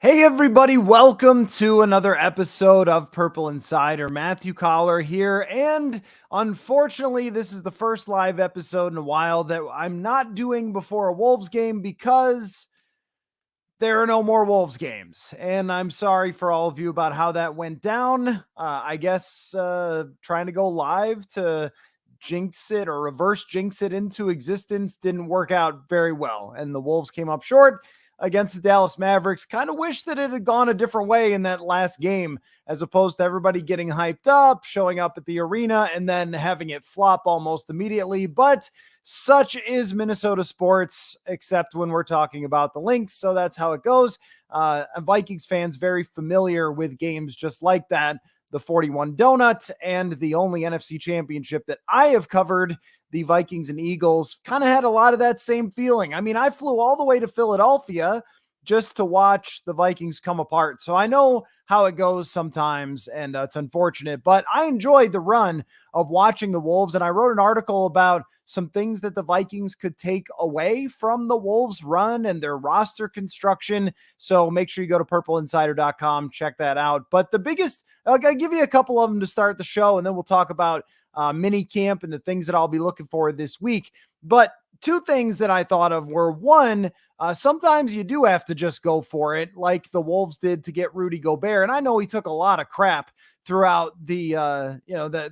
Hey everybody, welcome to another episode of Purple Insider. Matthew Collar here, and unfortunately, this is the first live episode in a while that I'm not doing before a Wolves game because there are no more Wolves games. And I'm sorry for all of you about how that went down. I guess trying to go live to jinx it or reverse jinx it into existence didn't work out very well. And the Wolves came up short against the Dallas Mavericks. Kind of wish that it had gone a different way in that last game, as opposed to everybody getting hyped up, showing up at the arena, and then having it flop almost immediately. But such is Minnesota sports, except when we're talking about the Lynx. So that's how it goes. Vikings fans very familiar with games just like that. The 41 Donut and the only NFC championship that I have covered, the Vikings and Eagles, kind of had a lot of that same feeling. I mean, I flew all the way to Philadelphia just to watch the Vikings come apart. So I know how it goes sometimes, and it's unfortunate, but I enjoyed the run of watching the Wolves. And I wrote an article about some things that the Vikings could take away from the Wolves run and their roster construction. So make sure you go to purpleinsider.com, check that out. But the biggest, I'll give you a couple of them to start the show, and then we'll talk about mini camp and the things that I'll be looking for this week. But two things that I thought of were, one, sometimes you do have to just go for it, like the Wolves did to get Rudy Gobert. And I know he took a lot of crap throughout the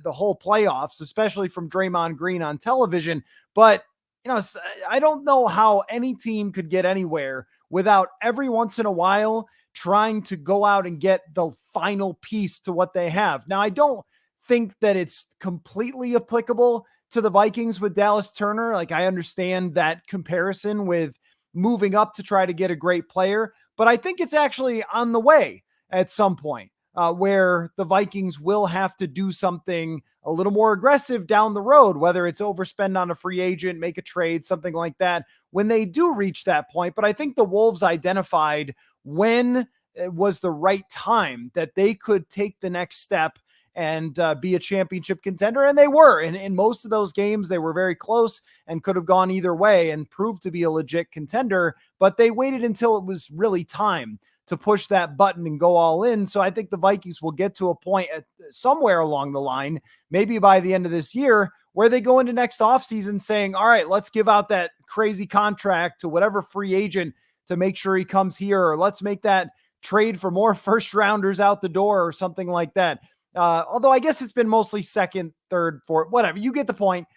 whole playoffs, especially from Draymond Green on television. But I don't know how any team could get anywhere without every once in a while trying to go out and get the final piece to what they have. Now, I don't think that it's completely applicable to the Vikings with Dallas Turner. Like, I understand that comparison with moving up to try to get a great player, but I think it's actually on the way at some point where the Vikings will have to do something a little more aggressive down the road, whether it's overspend on a free agent, make a trade, something like that, when they do reach that point. But I think the Wolves identified when it was the right time that they could take the next step and be a championship contender. And they were. And in most of those games, they were very close and could have gone either way and proved to be a legit contender. But they waited until it was really time to push that button and go all in. So I think the Vikings will get to a point somewhere along the line, maybe by the end of this year, where they go into next offseason saying, all right, let's give out that crazy contract to whatever free agent to make sure he comes here, or let's make that trade for more first rounders out the door or something like that. Although I guess it's been mostly second, third, fourth, whatever. You get the point.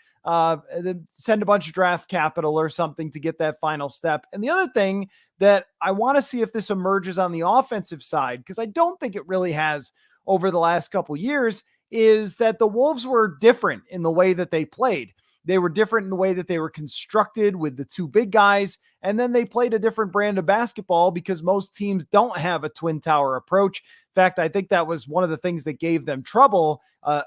Send a bunch of draft capital or something to get that final step. And the other thing that I want to see if this emerges on the offensive side, because I don't think it really has over the last couple of years, is that the Wolves were different in the way that they played. They were different in the way that they were constructed with the two big guys. And then they played a different brand of basketball because most teams don't have a twin tower approach. In fact, I think that was one of the things that gave them trouble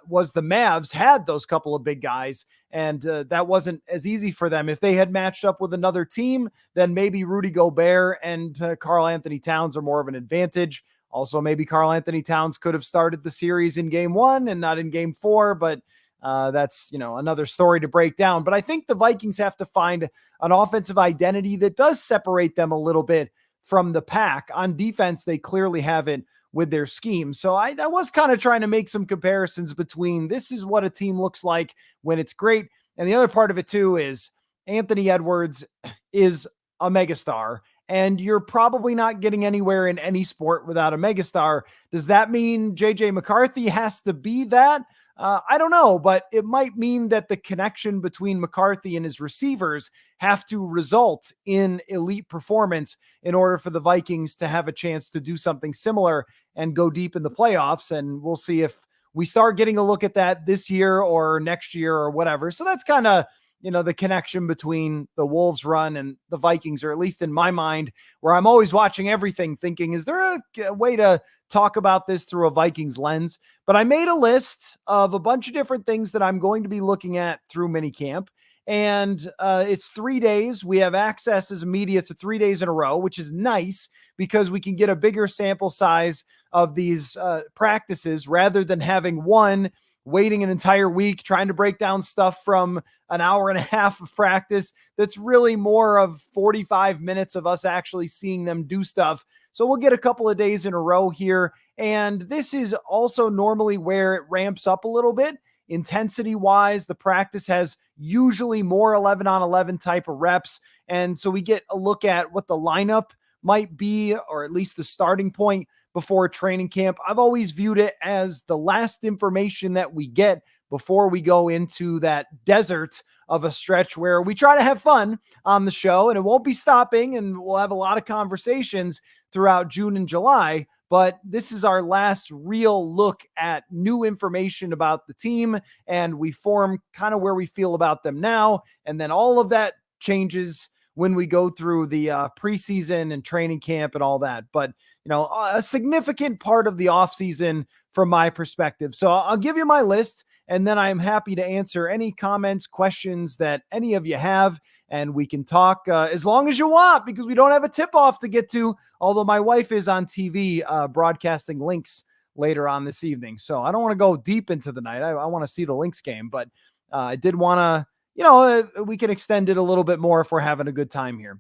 was the Mavs had those couple of big guys, and that wasn't as easy for them. If they had matched up with another team, then maybe Rudy Gobert and Karl Anthony Towns are more of an advantage. Also, maybe Karl Anthony Towns could have started the series in game 1 and not in game 4, but that's, another story to break down. But I think the Vikings have to find an offensive identity that does separate them a little bit from the pack. On defense, they clearly have it with their scheme. So I was kind of trying to make some comparisons between this is what a team looks like when it's great. And the other part of it too is Anthony Edwards is a megastar, and you're probably not getting anywhere in any sport without a megastar. Does that mean JJ McCarthy has to be that? I don't know, but it might mean that the connection between McCarthy and his receivers have to result in elite performance in order for the Vikings to have a chance to do something similar and go deep in the playoffs. And we'll see if we start getting a look at that this year or next year or whatever. So that's kind of, the connection between the Wolves run and the Vikings, or at least in my mind, where I'm always watching everything thinking, is there a way to talk about this through a Vikings lens? But I made a list of a bunch of different things that I'm going to be looking at through minicamp. And it's 3 days. We have access as a media to 3 days in a row, which is nice because we can get a bigger sample size of these practices rather than having one waiting an entire week, trying to break down stuff from an hour and a half of practice that's really more of 45 minutes of us actually seeing them do stuff. So we'll get a couple of days in a row here. And this is also normally where it ramps up a little bit. Intensity wise, the practice has usually more 11 on 11 type of reps. And so we get a look at what the lineup might be, or at least the starting point before training camp. I've always viewed it as the last information that we get before we go into that desert of a stretch where we try to have fun on the show, and it won't be stopping, and we'll have a lot of conversations throughout June and July. But this is our last real look at new information about the team, and we form kind of where we feel about them now. And then all of that changes when we go through the preseason and training camp and all that. But, a significant part of the offseason from my perspective. So I'll give you my list, and then I'm happy to answer any comments, questions that any of you have. And we can talk as long as you want, because we don't have a tip-off to get to, although my wife is on TV broadcasting Lynx later on this evening. So I don't want to go deep into the night. I want to see the Lynx game, but I did want to, we can extend it a little bit more if we're having a good time here.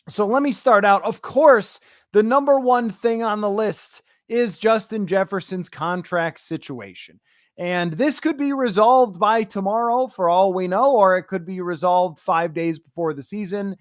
So let me start out. Of course, the number one thing on the list is Justin Jefferson's contract situation. And this could be resolved by tomorrow for all we know, or it could be resolved 5 days before the season.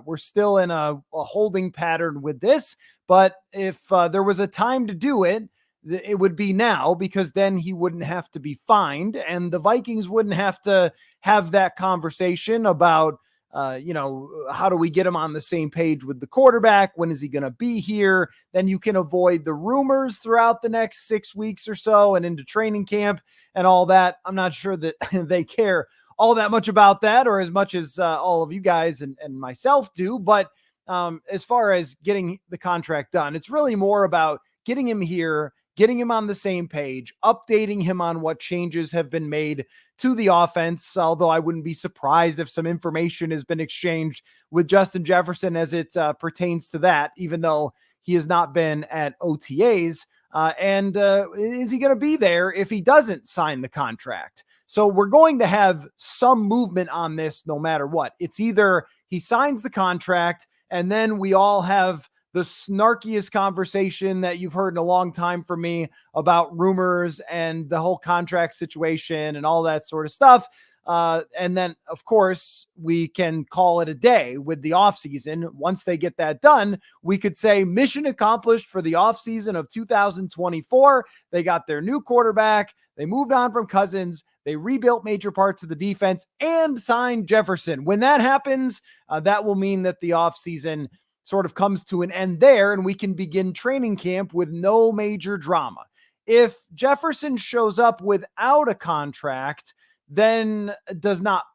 We're still in a holding pattern with this, but if there was a time to do it, it would be now, because then he wouldn't have to be fined, and the Vikings wouldn't have to have that conversation about, how do we get him on the same page with the quarterback? When is he going to be here? Then you can avoid the rumors throughout the next 6 weeks or so and into training camp and all that. I'm not sure that they care all that much about that, or as much as all of you guys and myself do. But as far as getting the contract done, it's really more about getting him here, getting him on the same page, updating him on what changes have been made to the offense, although I wouldn't be surprised if some information has been exchanged with Justin Jefferson as it pertains to that, even though he has not been at OTAs. And is he going to be there if he doesn't sign the contract? So we're going to have some movement on this no matter what. It's either he signs the contract and then we all have the snarkiest conversation that you've heard in a long time from me about rumors and the whole contract situation and all that sort of stuff. And then, of course, we can call it a day with the offseason. Once they get that done, we could say mission accomplished for the offseason of 2024. They got their new quarterback. They moved on from Cousins. They rebuilt major parts of the defense and signed Jefferson. When that happens, that will mean that the offseason sort of comes to an end there, and we can begin training camp with no major drama. If Jefferson shows up without a contract, then does not,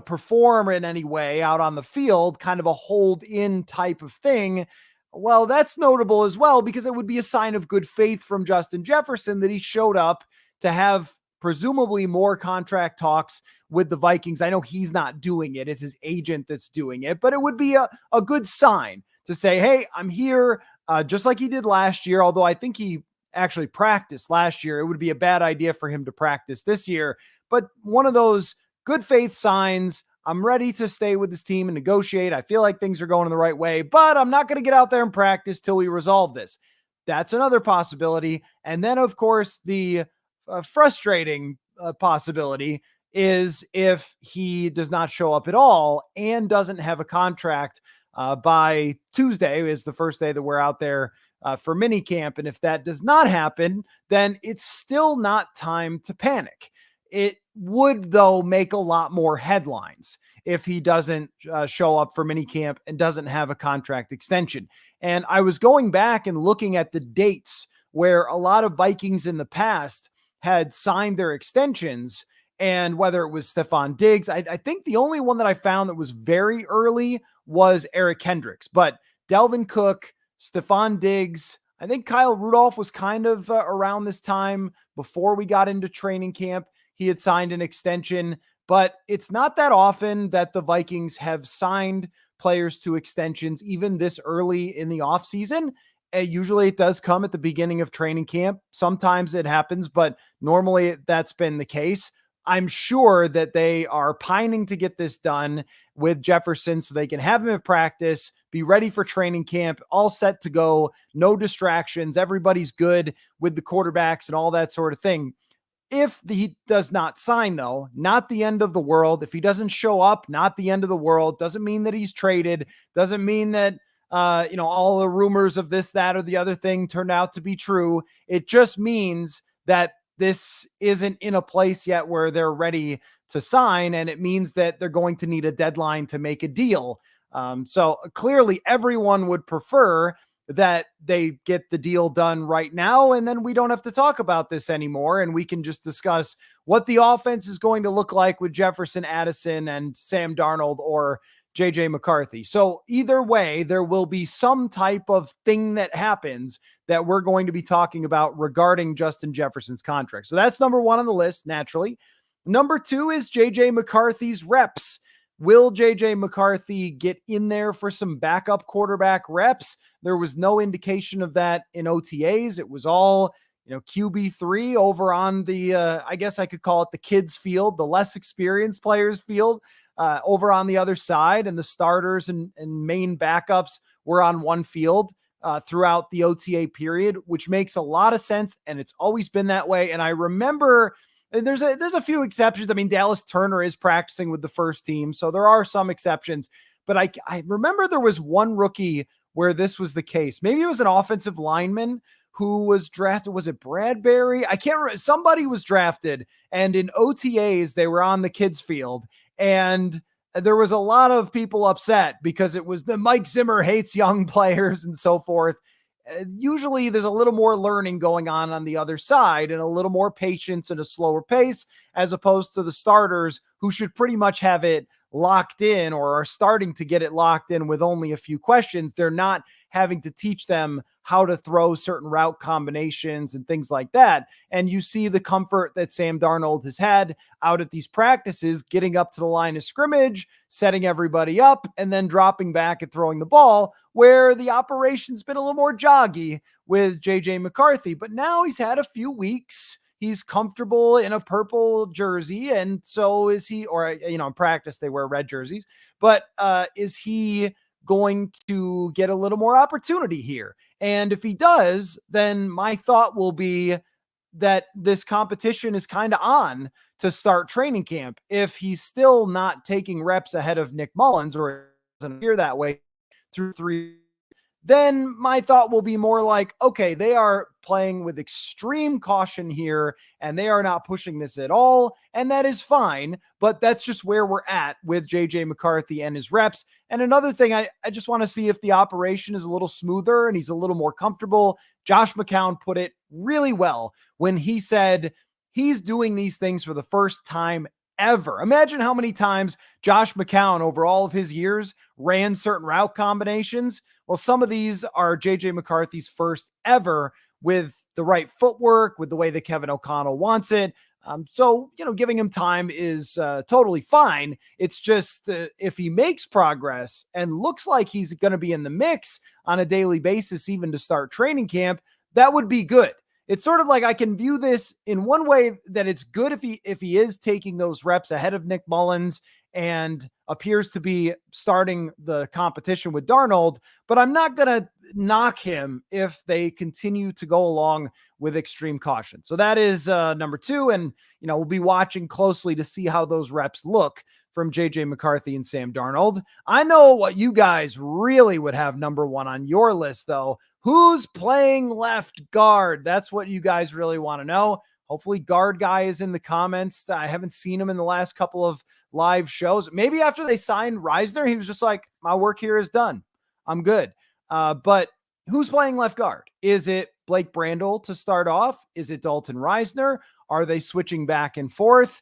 perform in any way out on the field, kind of a hold-in type of thing, well, that's notable as well, because it would be a sign of good faith from Justin Jefferson that he showed up to have presumably more contract talks with the Vikings. I know he's not doing it. It's his agent that's doing it, but it would be a good sign to say, hey, I'm here, just like he did last year, although I think he actually practiced last year. It would be a bad idea for him to practice this year, but one of those good faith signs. I'm ready to stay with this team and negotiate. I feel like things are going in the right way, but I'm not going to get out there and practice till we resolve this. That's another possibility. And then, of course, the frustrating possibility is if he does not show up at all and doesn't have a contract by Tuesday, is the first day that we're out there for minicamp. And if that does not happen, then it's still not time to panic. It would, though, make a lot more headlines if he doesn't show up for minicamp and doesn't have a contract extension. And I was going back and looking at the dates where a lot of Vikings in the past had signed their extensions, and whether it was Stephon Diggs, I think the only one that I found that was very early was Eric Kendricks, but Delvin Cook, Stephon Diggs, I think Kyle Rudolph was kind of around this time before we got into training camp. He had signed an extension, but it's not that often that the Vikings have signed players to extensions even this early in the offseason. Usually it does come at the beginning of training camp. Sometimes it happens, but normally that's been the case. I'm sure that they are pining to get this done with Jefferson so they can have him at practice, be ready for training camp, all set to go, no distractions. Everybody's good with the quarterbacks and all that sort of thing. If he does not sign, though, not the end of the world. If he doesn't show up, not the end of the world. Doesn't mean that he's traded. Doesn't mean that, all the rumors of this, that, or the other thing turned out to be true. It just means that this isn't in a place yet where they're ready to sign. And it means that they're going to need a deadline to make a deal. So clearly everyone would prefer that they get the deal done right now. And then we don't have to talk about this anymore. And we can just discuss what the offense is going to look like with Jefferson, Addison, and Sam Darnold or JJ McCarthy. So either way, there will be some type of thing that happens that we're going to be talking about regarding Justin Jefferson's contract. So that's number one on the list, naturally. Number two is JJ McCarthy's reps. Will JJ McCarthy get in there for some backup quarterback reps? There was no indication of that in OTAs. It was all, QB3 over on the, I guess I could call it the kids field, the less experienced players field, over on the other side. And the starters and main backups were on one field throughout the OTA period, which makes a lot of sense. And it's always been that way. And I remember there's a few exceptions. I mean, Dallas Turner is practicing with the first team, so there are some exceptions. But I remember there was one rookie where this was the case. Maybe it was an offensive lineman who was drafted. Was it Bradbury? I can't remember. Somebody was drafted, and in OTAs, they were on the kids field. And there was a lot of people upset because it was the Mike Zimmer hates young players and so forth. Usually there's a little more learning going on the other side and a little more patience and a slower pace, as opposed to the starters who should pretty much have it locked in or are starting to get it locked in with only a few questions. They're not having to teach them how to throw certain route combinations and things like that. And you see the comfort that Sam Darnold has had out at these practices, getting up to the line of scrimmage, setting everybody up, and then dropping back and throwing the ball, where the operation's been a little more joggy with JJ McCarthy. But now he's had a few weeks. He's comfortable in a purple jersey, and so is he, or, in practice they wear red jerseys, but is he going to get a little more opportunity here? And if he does, then my thought will be that this competition is kind of on to start training camp. If he's still not taking reps ahead of Nick Mullins, or it doesn't appear that way through 3, then my thought will be more like, okay, they are playing with extreme caution here and they are not pushing this at all. And that is fine, but that's just where we're at with JJ McCarthy and his reps. And another thing, I just want to see if the operation is a little smoother and he's a little more comfortable. Josh McCown put it really well when he said he's doing these things for the first time ever. Imagine how many times Josh McCown over all of his years ran certain route combinations. Well, some of these are JJ McCarthy's first ever with the right footwork, with the way that Kevin O'Connell wants it. So, giving him time is totally fine. It's just if he makes progress and looks like he's going to be in the mix on a daily basis, even to start training camp, that would be good. It's sort of like I can view this in one way that it's good if he is taking those reps ahead of Nick Mullins and appears to be starting the competition with Darnold, but I'm not going to knock him if they continue to go along with extreme caution. So that is number 2. And, we'll be watching closely to see how those reps look from JJ McCarthy and Sam Darnold. I know what you guys really would have number 1 on your list, though. Who's playing left guard? That's what you guys really want to know. Hopefully guard guy is in the comments. I haven't seen him in the last couple of live shows. Maybe after they signed Reisner, he was just like, my work here is done. I'm good. But who's playing left guard? Is it Blake Brandel to start off? Is it Dalton Reisner? Are they switching back and forth?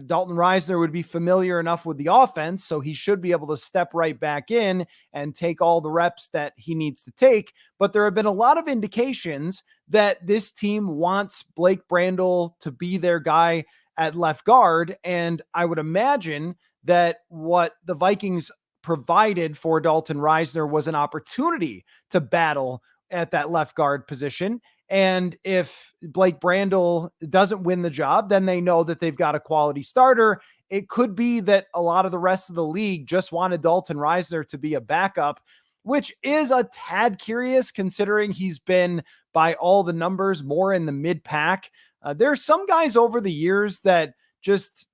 Dalton Reisner would be familiar enough with the offense, so he should be able to step right back in and take all the reps that he needs to take. But there have been a lot of indications that this team wants Blake Brandel to be their guy at left guard. And I would imagine that what the Vikings provided for Dalton Reisner was an opportunity to battle at that left guard position. And if Blake Brandel doesn't win the job, then they know that they've got a quality starter. It could be that a lot of the rest of the league just wanted Dalton Risner to be a backup, which is a tad curious considering he's been, by all the numbers, more in the mid pack. There's some guys over the years that just,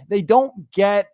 they don't get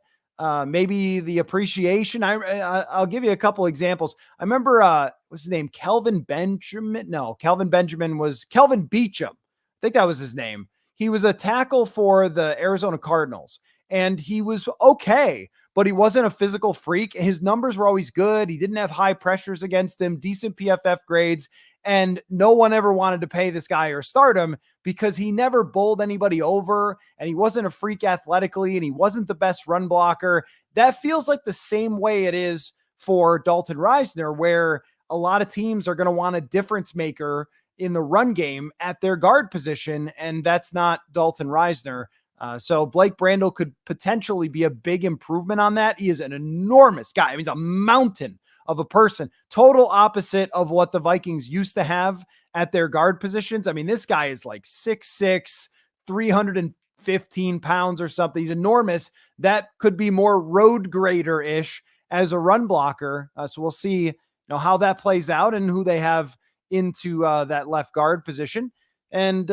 maybe the appreciation. I'll give you a couple examples. I remember, what's his name? Kelvin Benjamin. No, Kelvin Benjamin was Kelvin Beachum. I think that was his name. He was a tackle for the Arizona Cardinals, and he was okay, but he wasn't a physical freak. His numbers were always good. He didn't have high pressures against him, decent PFF grades, and no one ever wanted to pay this guy or start him because he never bowled anybody over, and he wasn't a freak athletically, and he wasn't the best run blocker. That feels like the same way it is for Dalton Risner, where a lot of teams are going to want a difference maker in the run game at their guard position, and that's not Dalton Risner. So Blake Brandel could potentially be a big improvement on that. He is an enormous guy. I mean, he's a mountain of a person, total opposite of what the Vikings used to have at their guard positions. I mean, this guy is like 6'6", 315 pounds or something. He's enormous. That could be more road grader-ish as a run blocker. So we'll see, how that plays out and who they have into that left guard position. And,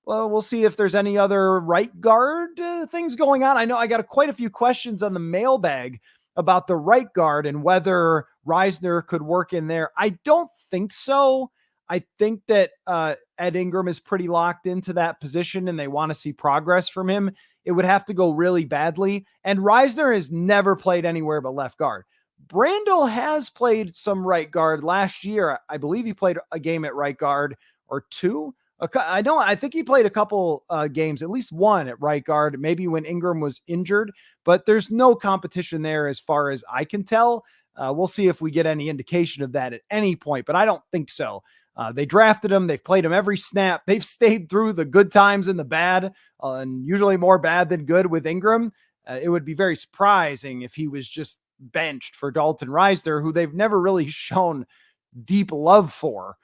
we'll see if there's any other right guard things going on. I know I got quite a few questions on the mailbag about the right guard and whether Risner could work in there. I don't think so. I think that Ed Ingram is pretty locked into that position and they want to see progress from him. It would have to go really badly. And Risner has never played anywhere but left guard. Brandel has played some right guard last year. I believe he played a game at right guard or two. I think he played a couple games, at least one at right guard, maybe when Ingram was injured, but there's no competition there as far as I can tell. We'll see if we get any indication of that at any point, but I don't think so. They drafted him. They've played him every snap. They've stayed through the good times and the bad, and usually more bad than good with Ingram. It would be very surprising if he was just benched for Dalton Risner, who they've never really shown deep love for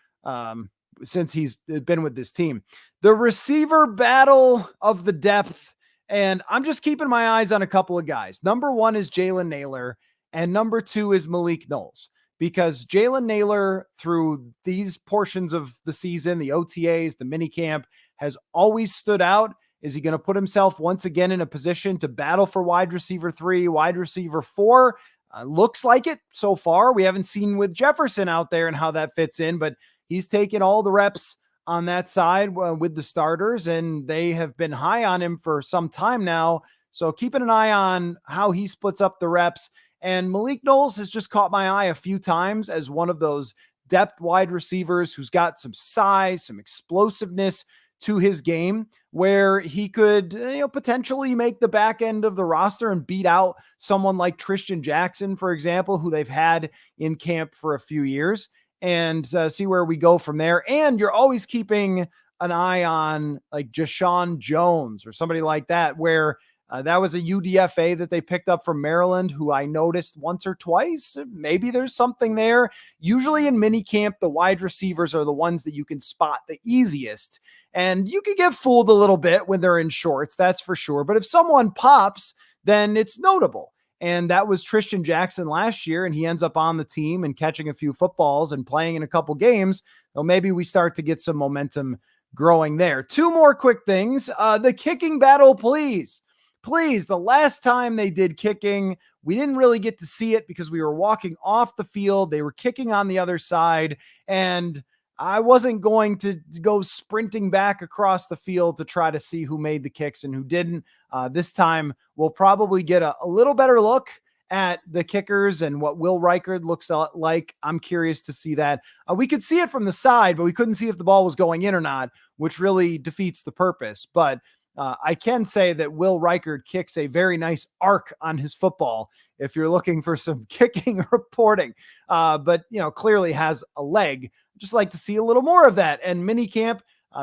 since he's been with this team. The receiver battle of the depth, and I'm just keeping my eyes on a couple of guys. Number one is Jalen Nailor, and number two is Malik Knowles, because Jalen Nailor, through these portions of the season, the OTAs, the minicamp, has always stood out. Is he going to put himself once again in a position to battle for wide receiver 3, wide receiver 4? Looks like it so far. We haven't seen with Jefferson out there and how that fits in, but he's taken all the reps on that side with the starters, and they have been high on him for some time now. So keeping an eye on how he splits up the reps. And Malik Knowles has just caught my eye a few times as one of those depth wide receivers who's got some size, some explosiveness to his game, where he could potentially make the back end of the roster and beat out someone like Tristan Jackson, for example, who they've had in camp for a few years, and see where we go from there. And you're always keeping an eye on like Jashawn Jones or somebody like that, where that was a UDFA that they picked up from Maryland, who I noticed once or twice. Maybe there's something there. Usually in minicamp, the wide receivers are the ones that you can spot the easiest. And you can get fooled a little bit when they're in shorts, that's for sure. But if someone pops, then it's notable. And that was Tristan Jackson last year, and he ends up on the team and catching a few footballs and playing in a couple games. Well, maybe we start to get some momentum growing there. Two more quick things. The kicking battle, please. Please, the last time they did kicking, we didn't really get to see it because we were walking off the field. They were kicking on the other side, and I wasn't going to go sprinting back across the field to try to see who made the kicks and who didn't. This time, we'll probably get a little better look at the kickers and what Will Reichard looks like. I'm curious to see that. We could see it from the side, but we couldn't see if the ball was going in or not, which really defeats the purpose. But I can say that Will Reichard kicks a very nice arc on his football if you're looking for some kicking reporting, but clearly has a leg. Just like to see a little more of that. And minicamp,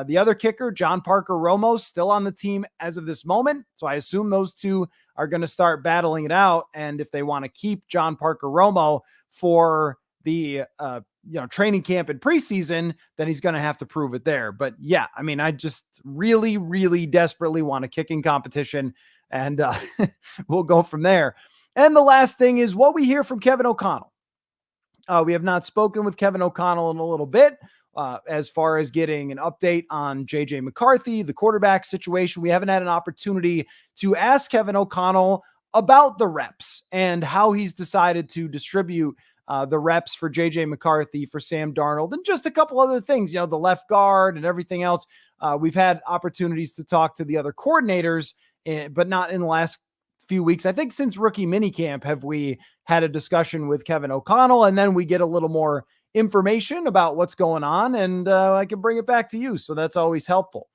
the other kicker, John Parker Romo, still on the team as of this moment. So I assume those two are going to start battling it out. And if they want to keep John Parker Romo for the training camp and preseason, then he's going to have to prove it there. But yeah, I mean, I just really, really desperately want a kicking competition, and we'll go from there. And the last thing is what we hear from Kevin O'Connell. We have not spoken with Kevin O'Connell in a little bit as far as getting an update on JJ McCarthy, the quarterback situation. We haven't had an opportunity to ask Kevin O'Connell about the reps and how he's decided to distribute the reps for JJ McCarthy, for Sam Darnold, and just a couple other things, the left guard and everything else. We've had opportunities to talk to the other coordinators, but not in the last few weeks. I think since rookie minicamp have we had a discussion with Kevin O'Connell, and then we get a little more information about what's going on, and I can bring it back to you. So that's always helpful.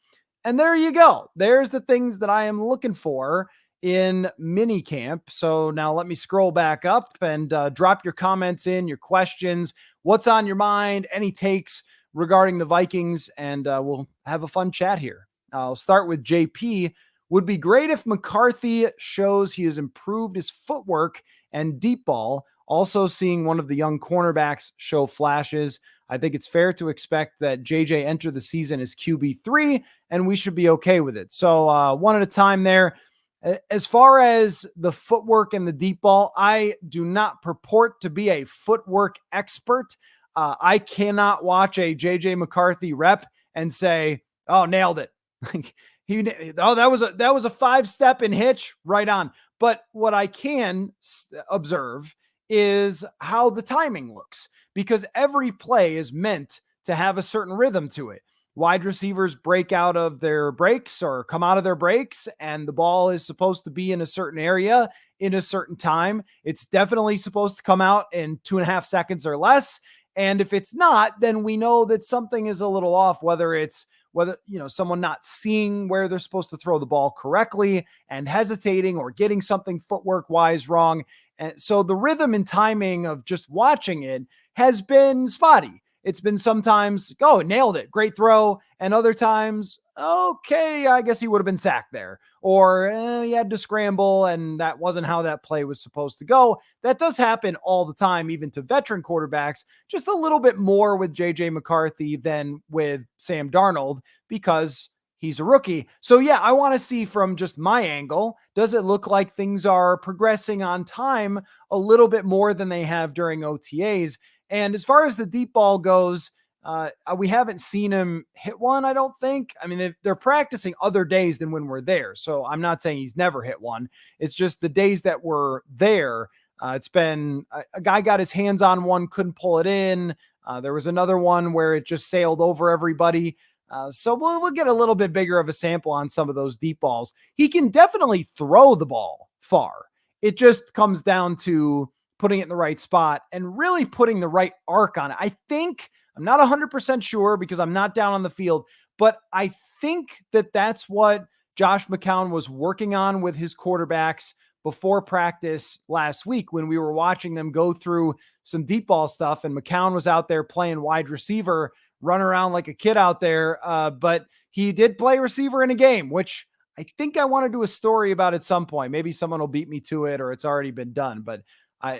And there you go. There's the things that I am looking for in minicamp. So now let me scroll back up and drop your comments in, your questions, what's on your mind, any takes regarding the Vikings, and we'll have a fun chat here. I'll start with JP. Would be great if McCarthy shows he has improved his footwork and deep ball. Also seeing one of the young cornerbacks show flashes. I think it's fair to expect that JJ enter the season as QB3, and we should be okay with it. So one at a time there. As far as the footwork and the deep ball, I do not purport to be a footwork expert. I cannot watch a JJ McCarthy rep and say, "Oh, nailed it." That was a 5-step and hitch, right on. But what I can observe is how the timing looks, because every play is meant to have a certain rhythm to it. Wide receivers break out of their breaks or come out of their breaks, and the ball is supposed to be in a certain area in a certain time. It's definitely supposed to come out in 2.5 seconds or less. And if it's not, then we know that something is a little off, whether someone not seeing where they're supposed to throw the ball correctly and hesitating, or getting something footwork wise wrong. And so the rhythm and timing of just watching it has been spotty. It's been sometimes, nailed it, great throw. And other times, okay, I guess he would have been sacked there. Or he had to scramble, and that wasn't how that play was supposed to go. That does happen all the time, even to veteran quarterbacks, just a little bit more with JJ McCarthy than with Sam Darnold, because he's a rookie. So yeah, I want to see from just my angle, does it look like things are progressing on time a little bit more than they have during OTAs? And as far as the deep ball goes, we haven't seen him hit one, I don't think. I mean, they're practicing other days than when we're there. So I'm not saying he's never hit one. It's just the days that we're there. It's been a guy got his hands on one, couldn't pull it in. There was another one where it just sailed over everybody. So we'll get a little bit bigger of a sample on some of those deep balls. He can definitely throw the ball far. It just comes down to putting it in the right spot and really putting the right arc on it. I think, I'm not 100% sure because I'm not down on the field, but I think that that's what Josh McCown was working on with his quarterbacks before practice last week, when we were watching them go through some deep ball stuff, and McCown was out there playing wide receiver, run around like a kid out there. But he did play receiver in a game, which I think I want to do a story about at some point. Maybe someone will beat me to it, or it's already been done, but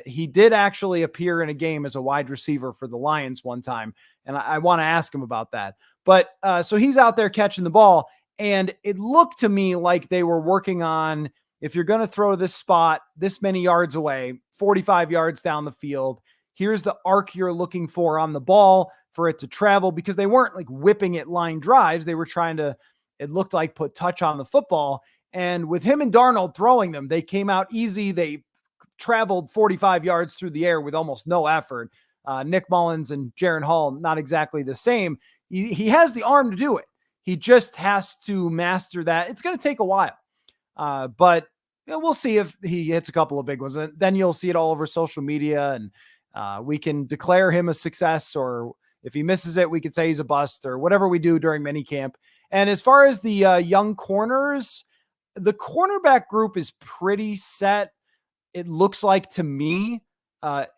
he did actually appear in a game as a wide receiver for the Lions one time, and I want to ask him about that. But so he's out there catching the ball, and it looked to me like they were working on, if you're going to throw this spot this many yards away, 45 yards down the field, here's the arc you're looking for on the ball for it to travel, because they weren't like whipping it line drives. They were trying to, it looked like, put touch on the football. And with him and Darnold throwing them, they came out easy. They traveled 45 yards through the air with almost no effort. Nick Mullins and Jaron Hall, not exactly the same. He has the arm to do it. He just has to master that. It's going to take a while. But we'll see if he hits a couple of big ones. And then you'll see it all over social media, and we can declare him a success, or if he misses it, we could say he's a bust, or whatever we do during minicamp. And as far as the young corners, the cornerback group is pretty set. It looks like to me,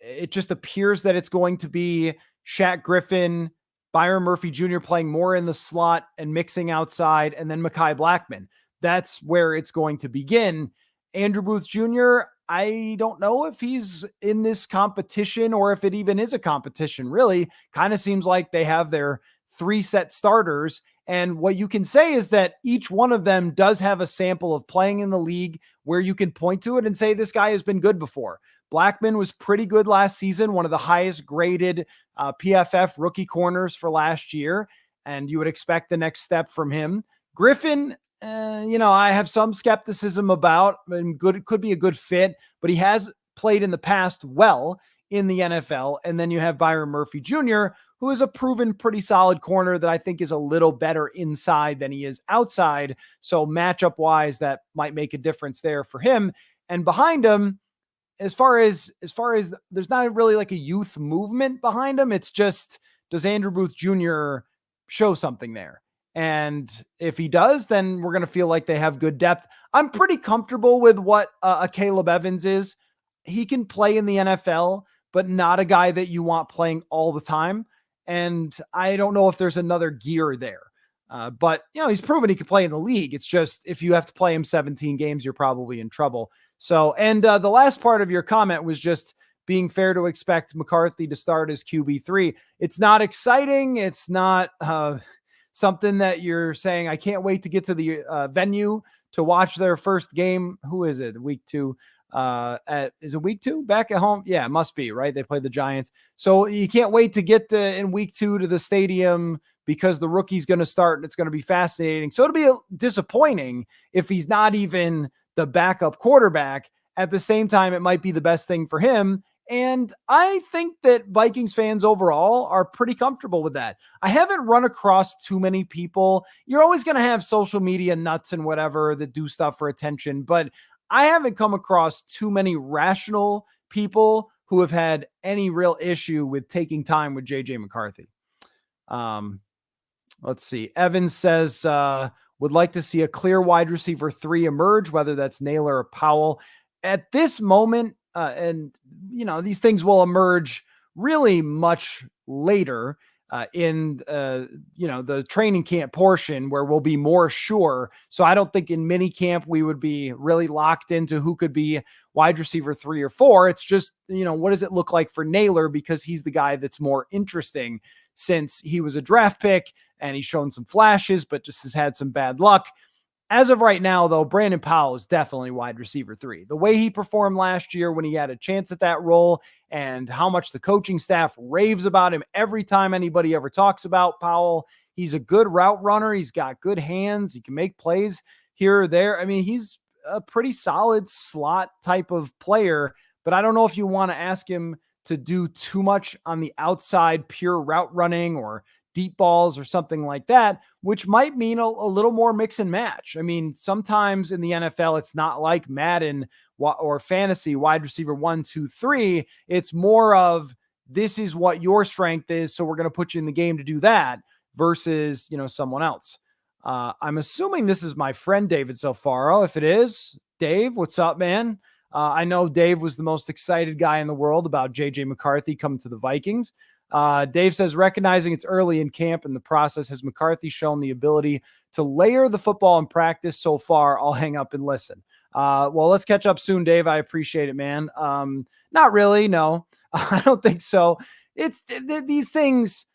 it just appears that it's going to be Shaq Griffin, Byron Murphy Jr. playing more in the slot and mixing outside, and then Mekhi Blackman. That's where it's going to begin. Andrew Booth Jr., I don't know if he's in this competition or if it even is a competition, really. Kind of seems like they have their 3 set starters. And what you can say is that each one of them does have a sample of playing in the league where you can point to it and say, this guy has been good before. Blackman was pretty good last season, one of the highest graded PFF rookie corners for last year. And you would expect the next step from him. Griffin, I have some skepticism about, and could be a good fit, but he has played in the past well in the NFL. And then you have Byron Murphy Jr., who is a proven pretty solid corner that I think is a little better inside than he is outside. So matchup wise, that might make a difference there for him. And behind him, as far as there's not really like a youth movement behind him. It's just, does Andrew Booth Jr. show something there? And if he does, then we're going to feel like they have good depth. I'm pretty comfortable with what a Caleb Evans is. He can play in the NFL, but not a guy that you want playing all the time. And I don't know if there's another gear there. But, he's proven he can play in the league. It's just, if you have to play him 17 games, you're probably in trouble. So, and the last part of your comment was just being fair to expect McCarthy to start as QB3. It's not exciting. It's not something that you're saying, I can't wait to get to the venue to watch their first game. Who is it? Week 2. Is it week 2 back at home? Yeah, it must be, right? They play the Giants. So you can't wait to get in week 2 to the stadium because the rookie's going to start and it's going to be fascinating. So it'll be disappointing if he's not even the backup quarterback. At the same time, it might be the best thing for him. And I think that Vikings fans overall are pretty comfortable with that. I haven't run across too many people. You're always going to have social media nuts and whatever that do stuff for attention, but I haven't come across too many rational people who have had any real issue with taking time with JJ McCarthy. Let's see. Evans says, would like to see a clear wide receiver 3 emerge, whether that's Naylor or Powell. At this moment, and these things will emerge really much later in the training camp portion where we'll be more sure. So I don't think in mini camp we would be really locked into who could be wide receiver 3 or 4. It's just, what does it look like for Naylor, because he's the guy that's more interesting since he was a draft pick and he's shown some flashes, but just has had some bad luck. As of right now, though, Brandon Powell is definitely wide receiver 3. The way he performed last year when he had a chance at that role and how much the coaching staff raves about him every time anybody ever talks about Powell. He's a good route runner. He's got good hands. He can make plays here or there. I mean, he's a pretty solid slot type of player, but I don't know if you want to ask him to do too much on the outside, pure route running or deep balls or something like that, which might mean a little more mix and match. I mean, sometimes in the NFL, it's not like Madden or fantasy wide receiver 1, 2, 3. It's more of, this is what your strength is, so we're going to put you in the game to do that versus, someone else. I'm assuming this is my friend David Zalfaro. If it is, Dave, what's up, man? I know Dave was the most excited guy in the world about JJ McCarthy coming to the Vikings. Dave says, recognizing it's early in camp and the process, has McCarthy shown the ability to layer the football in practice so far? I'll hang up and listen. Well, let's catch up soon, Dave. I appreciate it, man. Not really. No, I don't think so. It's these things.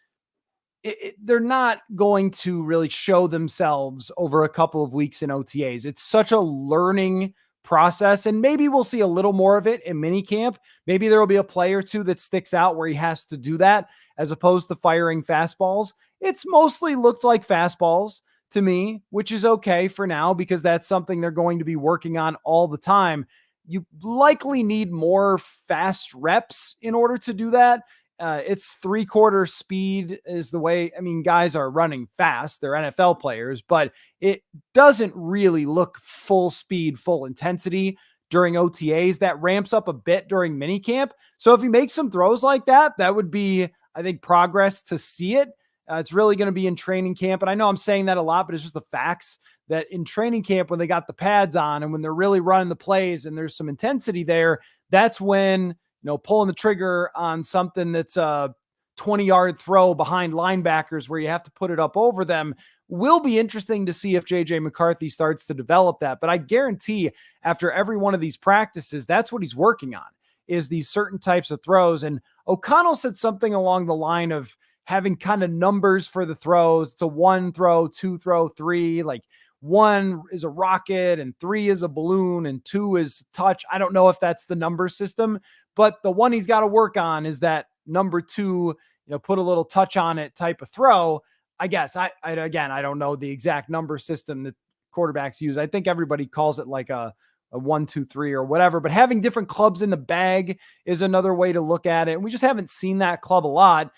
They're not going to really show themselves over a couple of weeks in OTAs. It's such a learning process, and maybe we'll see a little more of it in minicamp. Maybe there will be a play or two that sticks out where he has to do that as opposed to firing fastballs. It's mostly looked like fastballs to me, which is okay for now because that's something they're going to be working on all the time. You likely need more fast reps in order to do that. It's 3/4 speed is the way. I mean, guys are running fast. They're NFL players, but it doesn't really look full speed, full intensity during OTAs. That ramps up a bit during minicamp. So if he makes some throws like that, that would be, I think, progress to see it. It's really going to be in training camp. And I know I'm saying that a lot, but it's just the facts that in training camp, when they got the pads on and when they're really running the plays and there's some intensity there, that's when, pulling the trigger on something that's a 20-yard throw behind linebackers where you have to put it up over them Will be interesting to see if JJ McCarthy starts to develop that. But I guarantee after every one of these practices, that's what he's working on, is these certain types of throws. And O'Connell said something along the line of having kind of numbers for the throws. It's a 1 throw, 2 throw, 3, like 1 is a rocket and 3 is a balloon and 2 is touch. I don't know if that's the number system, but the one he's got to work on is that number 2, put a little touch on it type of throw. I guess again, I don't know the exact number system that quarterbacks use. I think everybody calls it like a 1, 2, 3 or whatever, but having different clubs in the bag is another way to look at it. And we just haven't seen that club a lot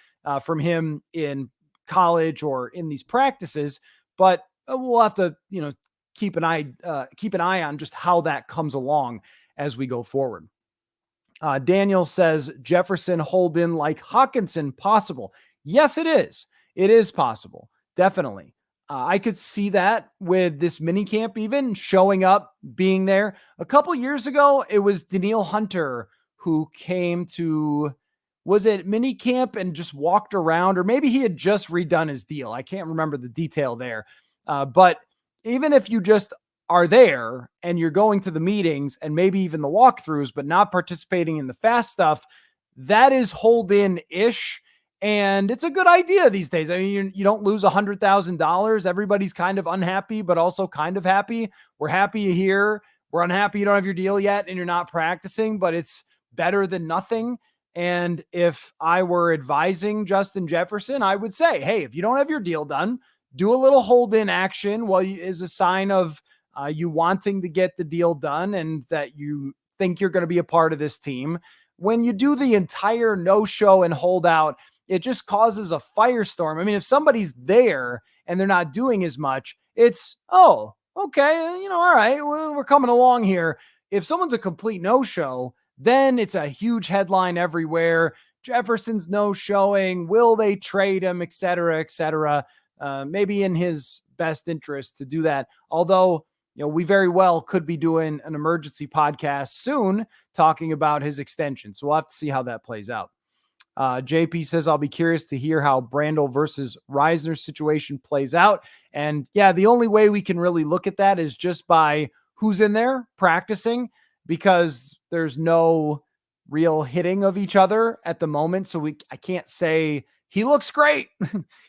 from him in college or in these practices, but we'll have to, keep an eye on just how that comes along as we go forward. Daniel says Jefferson hold in like Hawkinson possible. Yes, it is. It is possible. Definitely. I could see that with this mini camp, even showing up, being there. A couple years ago, it was Daniil Hunter who came to, was it mini camp and just walked around, or maybe he had just redone his deal. I can't remember the detail there. But even if you just are there and you're going to the meetings and maybe even the walkthroughs, but not participating in the fast stuff, that is hold in-ish. And it's a good idea these days. I mean, you don't lose $100,000. Everybody's kind of unhappy, but also kind of happy. We're happy you're here. We're unhappy you don't have your deal yet and you're not practicing, but it's better than nothing. And if I were advising Justin Jefferson, I would say, hey, if you don't have your deal done, do a little hold in action is a sign of you wanting to get the deal done and that you think you're going to be a part of this team. When you do the entire no-show and hold out, it just causes a firestorm. I mean, if somebody's there and they're not doing as much, it's, oh, okay, all right, we're coming along here. If someone's a complete no-show, then it's a huge headline everywhere. Jefferson's no-showing. Will they trade him, et cetera, et cetera. Maybe in his best interest to do that. Although, we very well could be doing an emergency podcast soon talking about his extension. So we'll have to see how that plays out. JP says, I'll be curious to hear how Brandel versus Reisner's situation plays out. And yeah, the only way we can really look at that is just by who's in there practicing, because there's no real hitting of each other at the moment. So I can't say he looks great.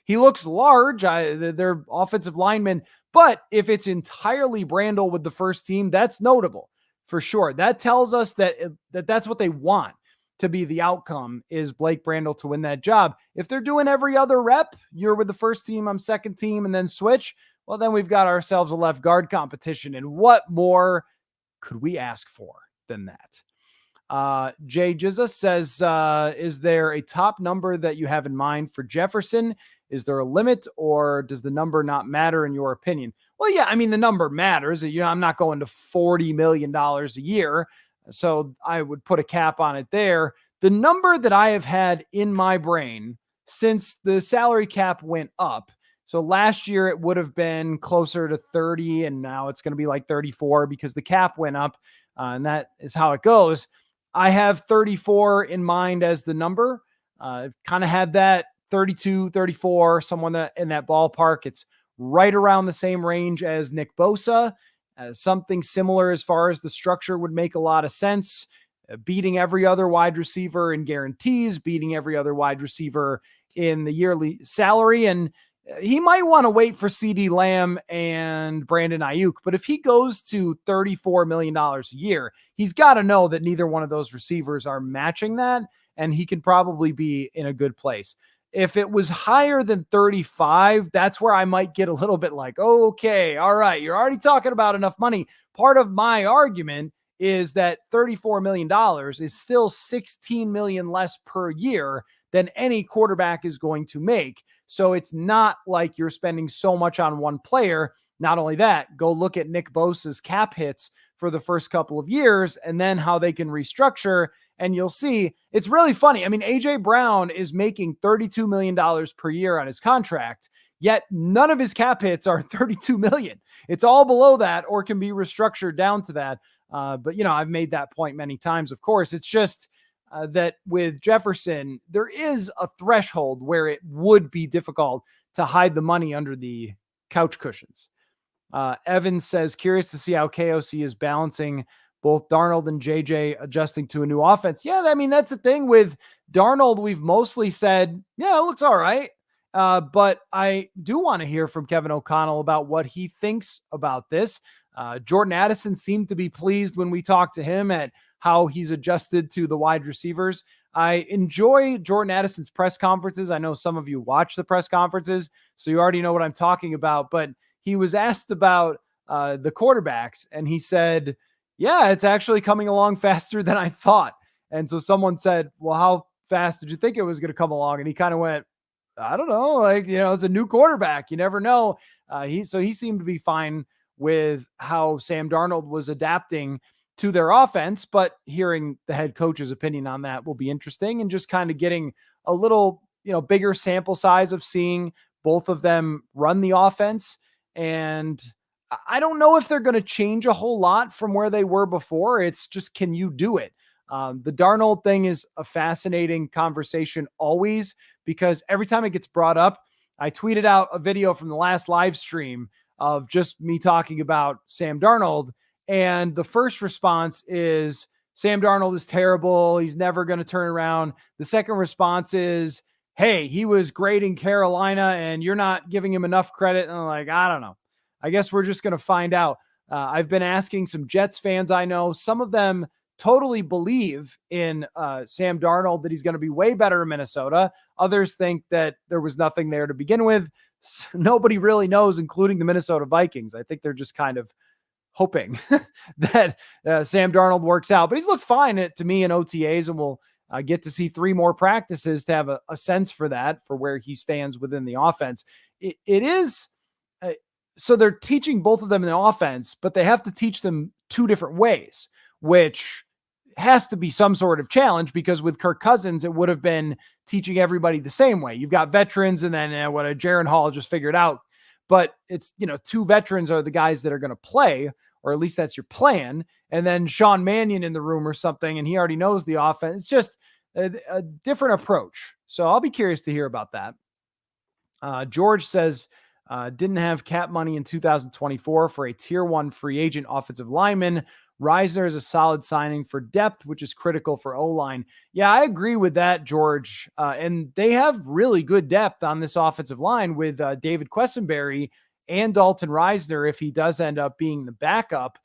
He looks large. They're offensive linemen. But if it's entirely Brandel with the first team, that's notable for sure. That tells us that that's what they want to be the outcome, is Blake Brandel to win that job. If they're doing every other rep, you're with the first team, I'm second team, and then switch, well, then we've got ourselves a left guard competition. And what more could we ask for than that? Jay Jizza says, is there a top number that you have in mind for Jefferson? Is there a limit, or does the number not matter in your opinion? Well, yeah, I mean, the number matters. I'm not going to $40 million a year, so I would put a cap on it there. The number that I have had in my brain since the salary cap went up, so last year it would have been closer to 30, and now it's going to be like 34 because the cap went up, and that is how it goes. I have 34 in mind as the number. I've kind of had that 32, 34, someone that in that ballpark. It's right around the same range as Nick Bosa. Something similar as far as the structure would make a lot of sense. Beating every other wide receiver in guarantees, beating every other wide receiver in the yearly salary. And he might want to wait for CeeDee Lamb and Brandon Ayuk. But if he goes to $34 million a year, he's got to know that neither one of those receivers are matching that, and he can probably be in a good place. If it was higher than 35, that's where I might get a little bit like, okay, all right, you're already talking about enough money. Part of my argument is that $34 million is still $16 million less per year than any quarterback is going to make. So it's not like you're spending so much on one player. Not only that, go look at Nick Bosa's cap hits for the first couple of years and then how they can restructure. And you'll see it's really funny. I mean, AJ Brown is making $32 million per year on his contract, yet none of his cap hits are $32 million. It's all below that or can be restructured down to that. But, I've made that point many times. Of course, it's just that with Jefferson, there is a threshold where it would be difficult to hide the money under the couch cushions. Evans says, curious to see how KOC is balancing both Darnold and JJ adjusting to a new offense. Yeah, I mean, that's the thing with Darnold. We've mostly said, yeah, it looks all right. But I do want to hear from Kevin O'Connell about what he thinks about this. Jordan Addison seemed to be pleased when we talked to him at how he's adjusted to the wide receivers. I enjoy Jordan Addison's press conferences. I know some of you watch the press conferences, so you already know what I'm talking about, but he was asked about the quarterbacks, and he said, yeah, it's actually coming along faster than I thought. And so someone said, well, how fast did you think it was going to come along? And he kind of went, I don't know. Like, it's a new quarterback. You never know. He seemed to be fine with how Sam Darnold was adapting to their offense, but hearing the head coach's opinion on that will be interesting, and just kind of getting a little, bigger sample size of seeing both of them run the offense. And I don't know if they're going to change a whole lot from where they were before. It's just, can you do it? The Darnold thing is a fascinating conversation always, because every time it gets brought up, I tweeted out a video from the last live stream of just me talking about Sam Darnold. And the first response is, Sam Darnold is terrible. He's never going to turn around. The second response is, hey, he was great in Carolina and you're not giving him enough credit. And I'm like, I don't know. I guess we're just going to find out. I've been asking some Jets fans I know. Some of them totally believe in Sam Darnold, that he's going to be way better in Minnesota. Others think that there was nothing there to begin with. Nobody really knows, including the Minnesota Vikings. I think they're just kind of hoping that Sam Darnold works out. But he's looked fine to me in OTAs, and we'll get to see 3 more practices to have a sense for that, for where he stands within the offense. It is so they're teaching both of them in the offense, but they have to teach them 2 different ways, which has to be some sort of challenge, because with Kirk Cousins, it would have been teaching everybody the same way. You've got veterans, and then what Jaron Hall just figured out. But it's, 2 veterans are the guys that are going to play, or at least that's your plan. And then Sean Mannion in the room or something, and he already knows the offense. It's just a different approach. So I'll be curious to hear about that. George says, didn't have cap money in 2024 for a tier 1 free agent offensive lineman. Reisner is a solid signing for depth, which is critical for O-line. Yeah, I agree with that, George. And they have really good depth on this offensive line with David Quessenberry and Dalton Reisner. If he does end up being the backup,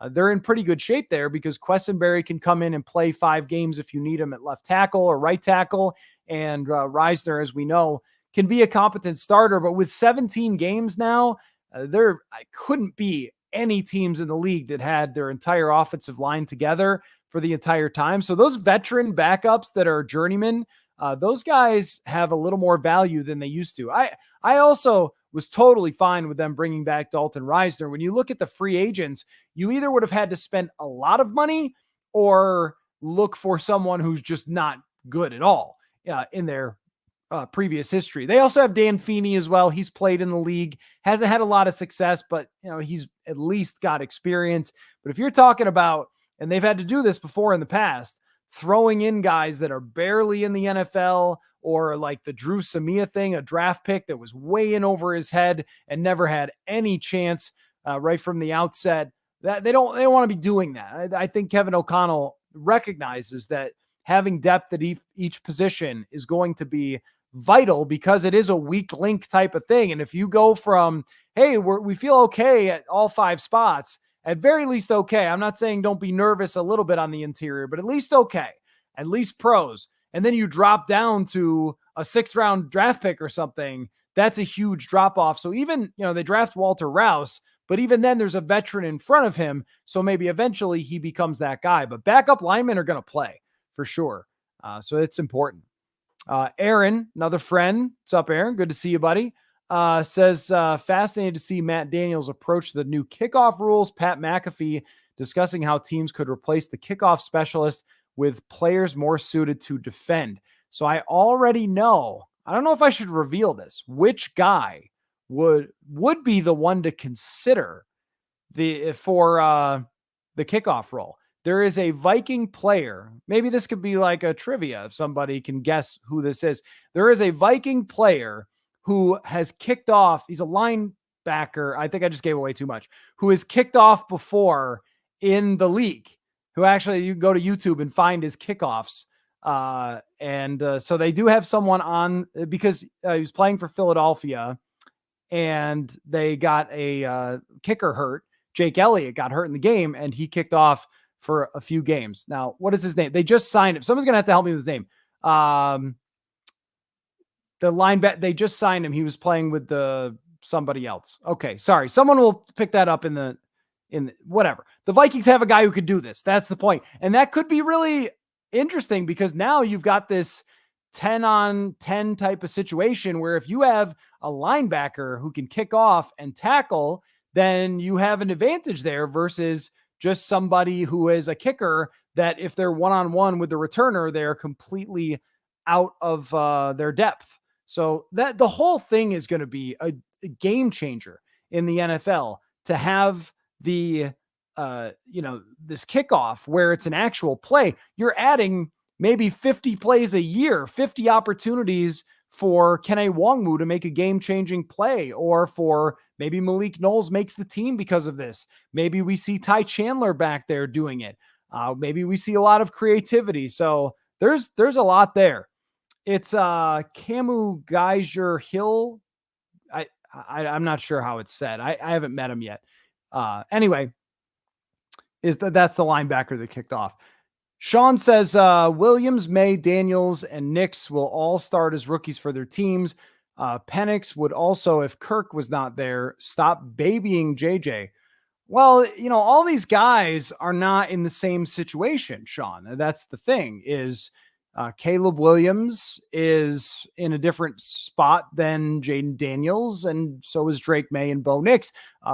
they're in pretty good shape there, because Quessenberry can come in and play 5 games if you need him at left tackle or right tackle. And Reisner, as we know, can be a competent starter. But with 17 games now, there couldn't be any teams in the league that had their entire offensive line together for the entire time. So those veteran backups that are journeymen, those guys have a little more value than they used to. I also was totally fine with them bringing back Dalton Reisner. When you look at the free agents, you either would have had to spend a lot of money or look for someone who's just not good at all in their previous history. They also have Dan Feeney as well. He's played in the league, hasn't had a lot of success, but he's at least got experience. But if you're talking about, and they've had to do this before in the past, throwing in guys that are barely in the NFL, or like the Drew Samia thing, a draft pick that was way in over his head and never had any chance right from the outset, that they don't want to be doing that. I think Kevin O'Connell recognizes that having depth at each position is going to be vital, because it is a weak link type of thing. And if you go from, hey, we feel okay at all 5 spots, at very least okay. I'm not saying don't be nervous a little bit on the interior, but at least okay, at least pros. And then you drop down to a 6th round draft pick or something, that's a huge drop off. So even, they draft Walter Rouse, but even then there's a veteran in front of him. So maybe eventually he becomes that guy, but backup linemen are going to play for sure. So it's important. Aaron, another friend. What's up, Aaron? Good to see you, buddy. Says, fascinated to see Matt Daniels approach the new kickoff rules. Pat McAfee discussing how teams could replace the kickoff specialist with players more suited to defend. So I already know, I don't know if I should reveal this, which guy would be the one to consider for the kickoff role. There is a Viking player. Maybe this could be like a trivia if somebody can guess who this is. There is a Viking player who has kicked off. He's a linebacker linebacker, I think I just gave away too much, who has kicked off before in the league, who actually you can go to YouTube and find his kickoffs. So they do have someone on because he was playing for Philadelphia and they got a kicker hurt. Jake Elliott got hurt in the game and he kicked off for a few games. Now, what is his name? They just signed him. Someone's going to have to help me with his name. The linebacker, they just signed him. He was playing with somebody else. Okay, sorry. Someone will pick that up in whatever. The Vikings have a guy who could do this. That's the point. And that could be really interesting because now you've got this 10-on-10 type of situation where if you have a linebacker who can kick off and tackle, then you have an advantage there versus just somebody who is a kicker that if they're one-on-one with the returner, they're completely out of their depth. So that the whole thing is going to be a game changer in the NFL to have the, this kickoff where it's an actual play. You're adding maybe 50 plays a year, 50 opportunities for Kene Nwangwu to make a game-changing play, or for maybe Malik Knowles makes the team because of this. Maybe we see Ty Chandler back there doing it. Maybe we see a lot of creativity. So there's a lot there. It's Camu Geyser Hill. I'm not sure how it's said. I haven't met him yet. Anyway, that's the linebacker that kicked off. Sean says Williams, May, Daniels, and Nix will all start as rookies for their teams. Penix would also, if Kirk was not there, stop babying JJ. Well, all these guys are not in the same situation, Sean. That's the thing is Caleb Williams is in a different spot than Jaden Daniels, and so is Drake May and Bo Nix.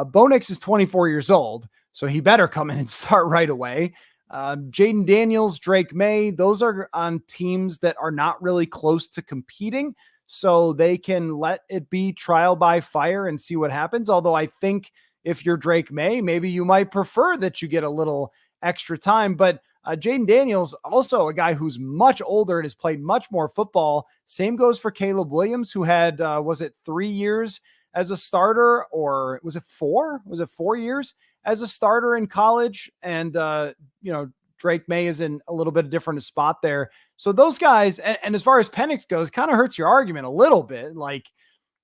Bo Nix is 24 years old, so he better come in and start right away. Jaden Daniels, Drake May, those are on teams that are not really close to competing, so they can let it be trial by fire and see what happens. Although I think if you're Drake May, maybe you might prefer that you get a little extra time, but Jaden Daniels, also a guy who's much older and has played much more football. Same goes for Caleb Williams, who had, was it 3 years as a starter, or was it 4? Was it 4 years as a starter in college? And, Drake May is in a little bit different spot there. So those guys, and as far as Penix goes, kind of hurts your argument a little bit. Like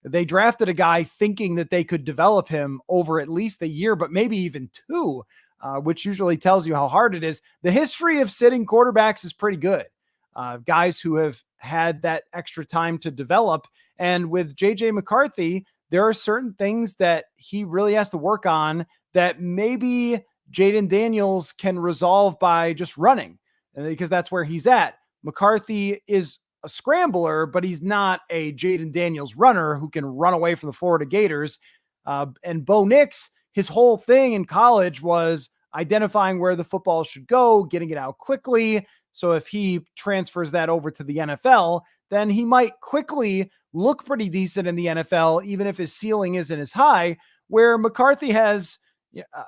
they drafted a guy thinking that they could develop him over at least a year, but maybe even 2. Which usually tells you how hard it is. The history of sitting quarterbacks is pretty good. Guys who have had that extra time to develop. And with JJ McCarthy, there are certain things that he really has to work on that maybe Jaden Daniels can resolve by just running, because that's where he's at. McCarthy is a scrambler, but he's not a Jaden Daniels runner who can run away from the Florida Gators. And Bo Nix, his whole thing in college was identifying where the football should go, getting it out quickly. So if he transfers that over to the NFL, then he might quickly look pretty decent in the NFL, even if his ceiling isn't as high, where McCarthy has,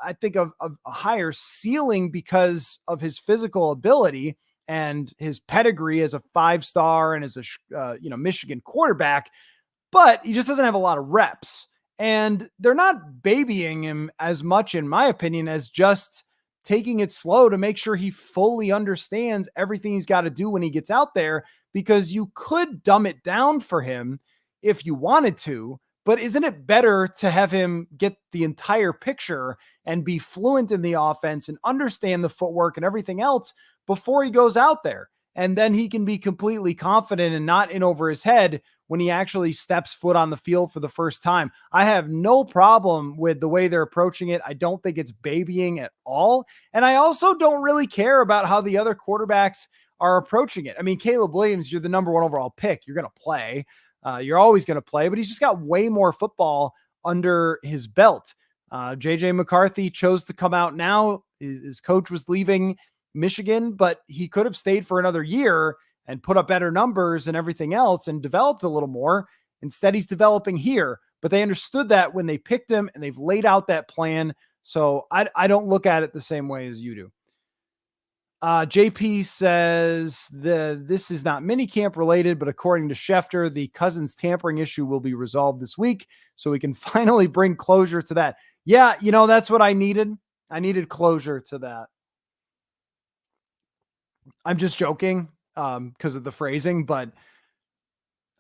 I think, a higher ceiling because of his physical ability and his pedigree as a 5-star and as a Michigan quarterback, but he just doesn't have a lot of reps. And they're not babying him as much, in my opinion, as just taking it slow to make sure he fully understands everything he's got to do when he gets out there, because you could dumb it down for him if you wanted to. But isn't it better to have him get the entire picture and be fluent in the offense and understand the footwork and everything else before he goes out there? And then he can be completely confident and not in over his head when he actually steps foot on the field for the first time. I have no problem with the way they're approaching it. I don't think it's babying at all. And I also don't really care about how the other quarterbacks are approaching it. I mean, Caleb Williams, you're the number 1 overall pick. You're going to play. You're always going to play, but he's just got way more football under his belt. JJ McCarthy chose to come out now. His coach was leaving Michigan, but he could have stayed for another year and put up better numbers and everything else and developed a little more. Instead, he's developing here, but they understood that when they picked him and they've laid out that plan. So I don't look at it the same way as you do. JP says this is not minicamp related, but according to Schefter, the Cousins tampering issue will be resolved this week, so we can finally bring closure to that. Yeah, that's what I needed. I needed closure to that. I'm just joking because of the phrasing, but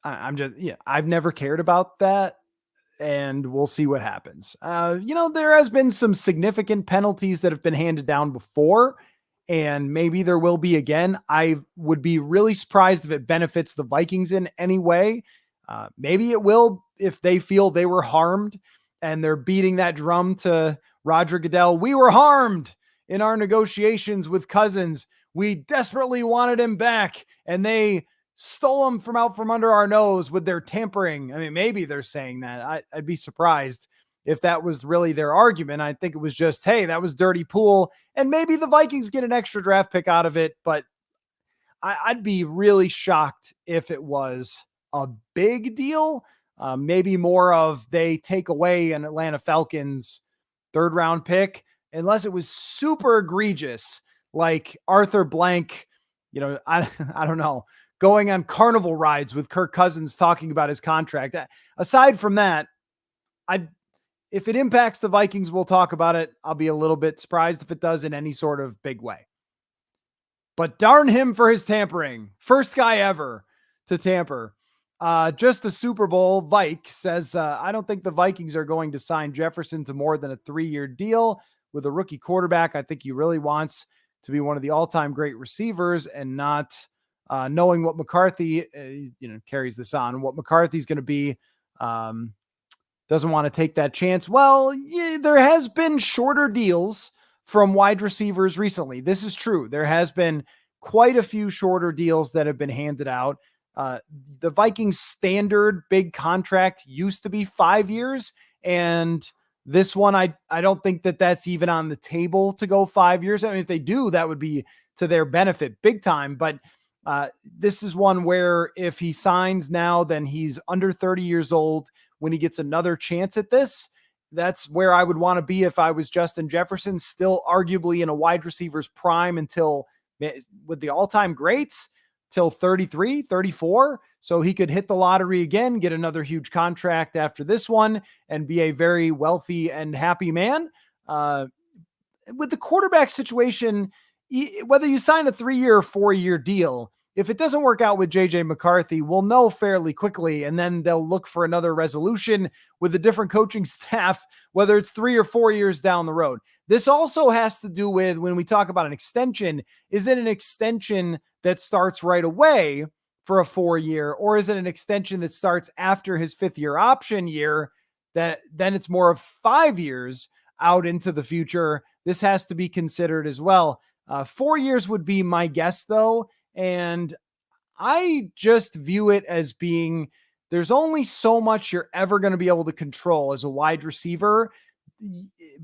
I'm just, I've never cared about that, and we'll see what happens. There has been some significant penalties that have been handed down before, and maybe there will be again. I would be really surprised if it benefits the Vikings in any way. Maybe it will if they feel they were harmed and they're beating that drum to Roger Goodell. We were harmed in our negotiations with Cousins. We desperately wanted him back, and they stole him from out from under our nose with their tampering. I mean, maybe they're saying that. I'd be surprised if that was really their argument. I think it was just, hey, that was dirty pool, and maybe the Vikings get an extra draft pick out of it. But I'd be really shocked if it was a big deal. Maybe more of they take away an Atlanta Falcons 3rd round pick, unless it was super egregious, like Arthur Blank, I don't know, going on carnival rides with Kirk Cousins talking about his contract. Aside from that, if it impacts the Vikings, we'll talk about it. I'll be a little bit surprised if it does in any sort of big way. But darn him for his tampering. First guy ever to tamper. Just the Super Bowl, Vike says, I don't think the Vikings are going to sign Jefferson to more than a 3-year deal with a rookie quarterback. I think he really wants to be one of the all-time great receivers, and not knowing what McCarthy, carries this on, what McCarthy's going to be, doesn't want to take that chance. Well, there has been shorter deals from wide receivers recently. This is true. There has been quite a few shorter deals that have been handed out. The Vikings standard big contract used to be 5 years, and this one, I don't think that that's even on the table to go 5 years. I mean, if they do, that would be to their benefit big time. But this is one where if he signs now, then he's under 30 years old when he gets another chance at this. That's where I would want to be if I was Justin Jefferson, still arguably in a wide receiver's prime until, with the all-time greats, till 33, 34. So he could hit the lottery again, get another huge contract after this one, and be a very wealthy and happy man. With the quarterback situation, whether you sign a 3-year or 4-year deal, if it doesn't work out with JJ McCarthy, we'll know fairly quickly, and then they'll look for another resolution with a different coaching staff, whether it's 3 or 4 years down the road. This also has to do with, when we talk about an extension, is it an extension that starts right away for a 4-year, or is it an extension that starts after his 5th-year option year, that then it's more of 5 years out into the future? This has to be considered as well. 4 years would be my guess, though. And I just view it as being, there's only so much you're ever going to be able to control as a wide receiver,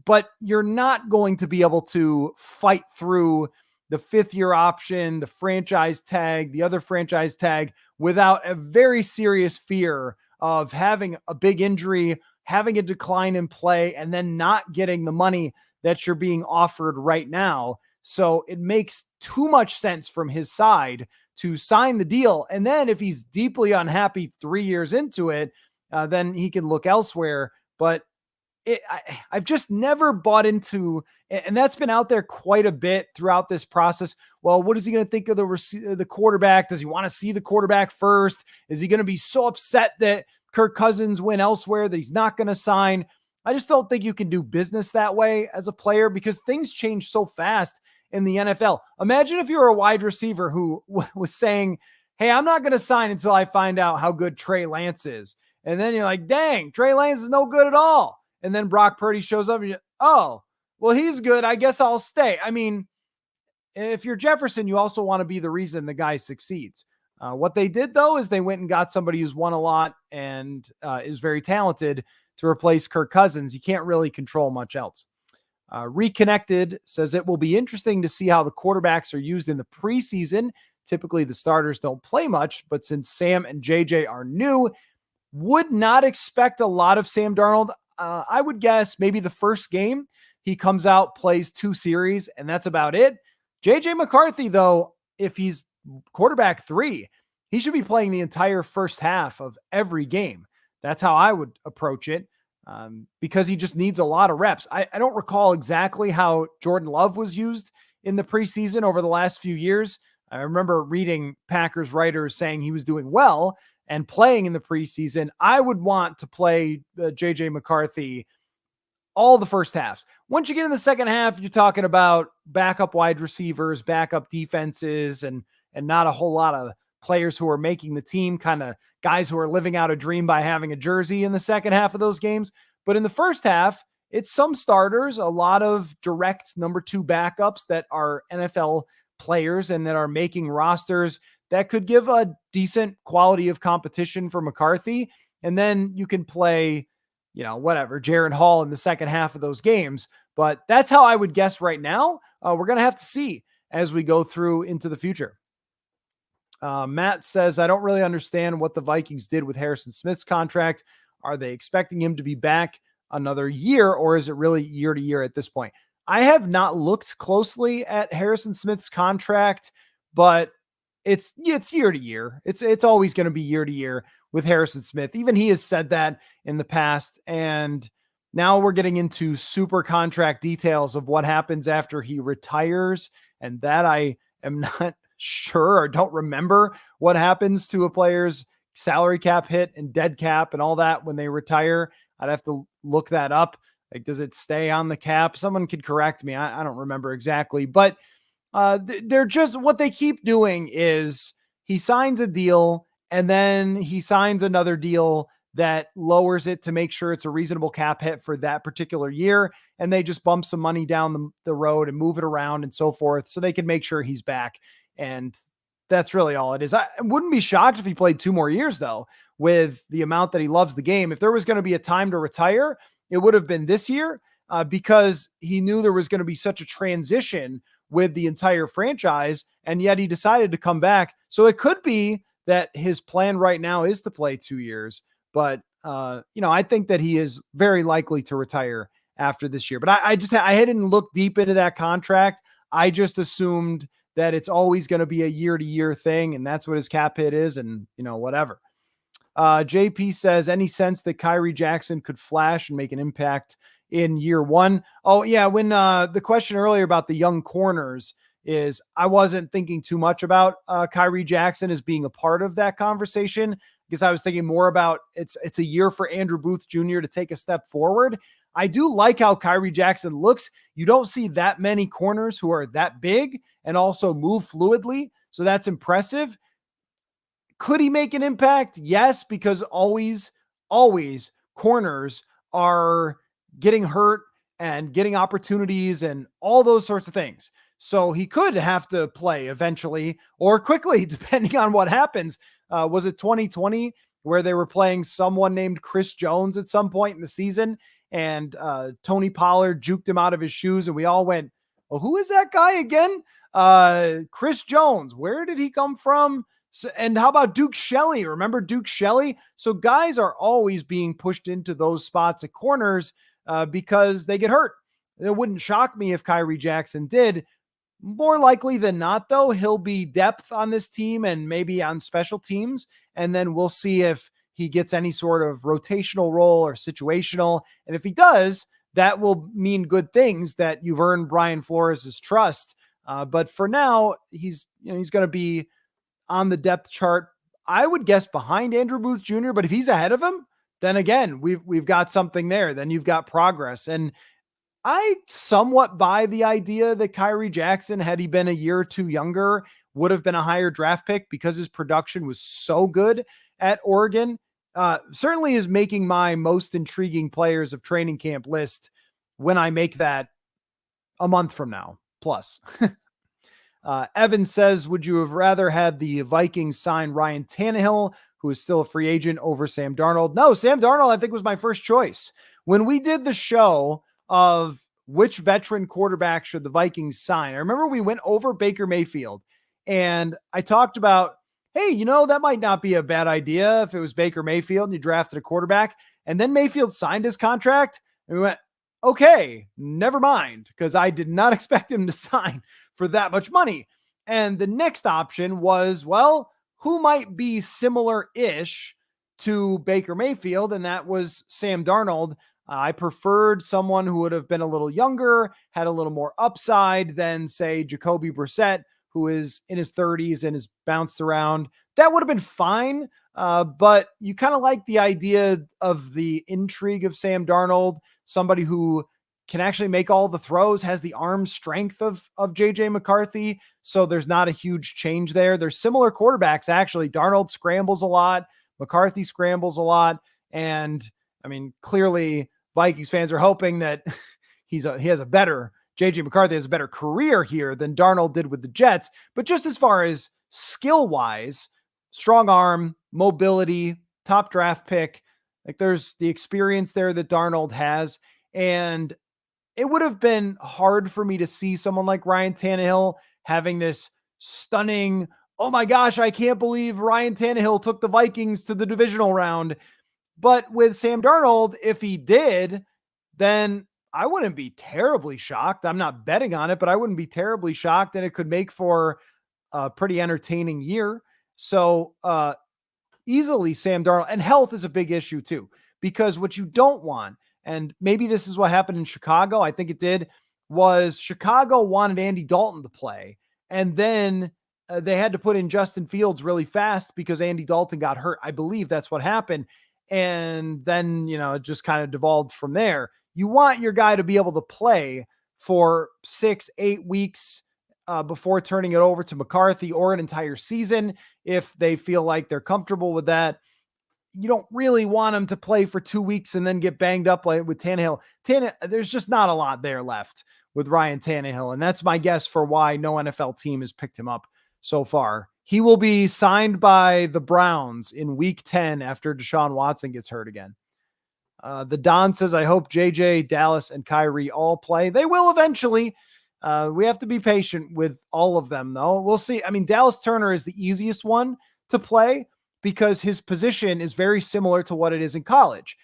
but you're not going to be able to fight through the 5th-year option, the franchise tag, the other franchise tag, without a very serious fear of having a big injury, having a decline in play, and then not getting the money that you're being offered right now. So it makes too much sense from his side to sign the deal. And then if he's deeply unhappy 3 years into it, then he can look elsewhere. But I've just never bought into, and that's been out there quite a bit throughout this process. Well, what is he going to think of the quarterback? Does he want to see the quarterback first? Is he going to be so upset that Kirk Cousins went elsewhere that he's not going to sign? I just don't think you can do business that way as a player, because things change so fast in the NFL. Imagine if you're a wide receiver who was saying, hey, I'm not going to sign until I find out how good Trey Lance is. And then you're like, dang, Trey Lance is no good at all. And then Brock Purdy shows up and you're, oh, well, he's good. I guess I'll stay. I mean, if you're Jefferson, you also want to be the reason the guy succeeds. What they did, though, is they went and got somebody who's won a lot and is very talented to replace Kirk Cousins. You can't really control much else. Reconnected says it will be interesting to see how the quarterbacks are used in the preseason. Typically, the starters don't play much, but since Sam and JJ are new, would not expect a lot of Sam Darnold. I would guess maybe the first game he comes out, plays 2 series, and that's about it. JJ McCarthy, though, if he's quarterback 3, he should be playing the entire first half of every game. That's how I would approach it, because he just needs a lot of reps. I don't recall exactly how Jordan Love was used in the preseason over the last few years. I remember reading Packers writers saying he was doing well and playing in the preseason. I would want to play JJ McCarthy all the first halves. Once you get in the second half, you're talking about backup wide receivers, backup defenses, and not a whole lot of players who are making the team, kind of guys who are living out a dream by having a jersey in the second half of those games. But in the first half, it's some starters, a lot of direct number 2 backups that are NFL players and that are making rosters that could give a decent quality of competition for McCarthy. And then you can play, whatever, Jaron Hall in the second half of those games. But that's how I would guess right now. We're going to have to see as we go through into the future. Matt says, I don't really understand what the Vikings did with Harrison Smith's contract. Are they expecting him to be back another year, or is it really year to year at this point? I have not looked closely at Harrison Smith's contract, but it's year to year. It's always going to be year to year with Harrison Smith. Even he has said that in the past. And now we're getting into super contract details of what happens after he retires. And that I am not sure or don't remember what happens to a player's salary cap hit and dead cap and all that when they retire. I'd have to look that up. Like, does it stay on the cap? Someone could correct me. I don't remember exactly, but they're just, what they keep doing is he signs a deal and then he signs another deal that lowers it to make sure it's a reasonable cap hit for that particular year. And they just bump some money down the road and move it around and so forth, so they can make sure he's back. And that's really all it is. I wouldn't be shocked if he played 2 more years, though, with the amount that he loves the game. If there was going to be a time to retire, it would have been this year, because he knew there was going to be such a transition with the entire franchise, and yet he decided to come back. So it could be that his plan right now is to play 2 years, but I think that he is very likely to retire after this year. But I hadn't looked deep into that contract. I just assumed that it's always going to be a year-to-year thing, and that's what his cap hit is, and whatever. JP says, any sense that Kyrie Jackson could flash and make an impact in year 1? Oh yeah. When the question earlier about the young corners is, I wasn't thinking too much about Kyrie Jackson as being a part of that conversation, because I was thinking more about it's a year for Andrew Booth Jr. to take a step forward. I do like how Kyrie Jackson looks. You don't see that many corners who are that big and also move fluidly, so that's impressive. Could he make an impact? Yes, because always corners are getting hurt and getting opportunities and all those sorts of things. So he could have to play eventually or quickly, depending on what happens. Was it 2020 where they were playing someone named Chris Jones at some point in the season, and Tony Pollard juked him out of his shoes, and we all went, well, who is that guy again? Chris Jones. Where did he come from? So, and how about Duke Shelley? Remember Duke Shelley? So guys are always being pushed into those spots at corners because they get hurt. It wouldn't shock me if Kyrie Jackson did. More likely than not, though, he'll be depth on this team and maybe on special teams. And then we'll see if he gets any sort of rotational role or situational. And if he does, that will mean good things, that you've earned Brian Flores' trust. But for now, he's going to be on the depth chart, I would guess behind Andrew Booth Jr., but if he's ahead of him, then again, we've got something there. Then you've got progress. And I somewhat buy the idea that Kyrie Jackson, had he been a year or 2 younger, would have been a higher draft pick because his production was so good at Oregon. Certainly is making my most intriguing players of training camp list when I make that a month from now, plus. Evan says, would you have rather had the Vikings sign Ryan Tannehill, who is still a free agent, over Sam Darnold? No, Sam Darnold, I think, was my first choice. When we did the show of which veteran quarterback should the Vikings sign, I remember we went over Baker Mayfield, and I talked about, hey, that might not be a bad idea if it was Baker Mayfield and you drafted a quarterback. And then Mayfield signed his contract, and we went, okay, never mind, because I did not expect him to sign for that much money. And the next option was, well, who might be similar ish to Baker Mayfield? And that was Sam Darnold. I preferred someone who would have been a little younger, had a little more upside than, say, Jacoby Brissett, who is in his 30s and has bounced around. That would have been fine. But you kind of like the idea of the intrigue of Sam Darnold, somebody who can actually make all the throws, has the arm strength of JJ McCarthy. So there's not a huge change there. There's similar quarterbacks, actually. Darnold scrambles a lot. McCarthy scrambles a lot. And I mean, clearly Vikings fans are hoping that JJ McCarthy has a better career here than Darnold did with the Jets. But just as far as skill wise, strong arm, mobility, top draft pick, like there's the experience there that Darnold has. And it would have been hard for me to see someone like Ryan Tannehill having this stunning, oh my gosh, I can't believe Ryan Tannehill took the Vikings to the divisional round. But with Sam Darnold, if he did, then I wouldn't be terribly shocked. I'm not betting on it, but I wouldn't be terribly shocked, and it could make for a pretty entertaining year. So easily Sam Darnold, and health is a big issue too, because what you don't want, and maybe this is what happened in Chicago, I think it did, was Chicago wanted Andy Dalton to play, and then they had to put in Justin Fields really fast because Andy Dalton got hurt. I believe that's what happened. And then, it just kind of devolved from there. You want your guy to be able to play for 6-8 weeks before turning it over to McCarthy, or an entire season if they feel like they're comfortable with that. You don't really want him to play for 2 weeks and then get banged up like with Tannehill. There's just not a lot there left with Ryan Tannehill. And that's my guess for why no NFL team has picked him up so far. He will be signed by the Browns in week 10 after Deshaun Watson gets hurt again. The Don says, I hope JJ, Dallas, and Kyrie all play. They will eventually. We have to be patient with all of them, though. We'll see. I mean, Dallas Turner is the easiest one to play because his position is very similar to what it is in college.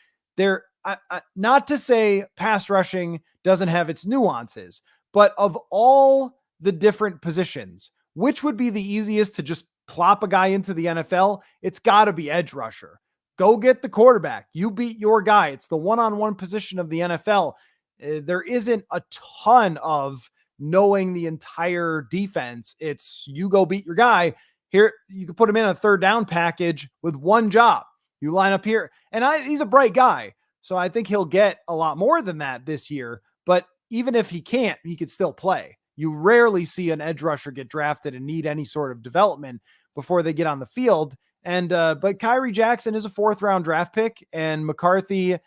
Not to say pass rushing doesn't have its nuances, but of all the different positions, which would be the easiest to just plop a guy into the NFL? It's got to be edge rusher. Go get the quarterback. You beat your guy. It's the one-on-one position of the NFL. There isn't a ton of knowing the entire defense. It's you go beat your guy. Here, you can put him in a third down package with one job. You line up here. And he's a bright guy, so I think he'll get a lot more than that this year. But even if he can't, he could still play. You rarely see an edge rusher get drafted and need any sort of development before they get on the field. And but Kyrie Jackson is a 4th-round draft pick, and McCarthy,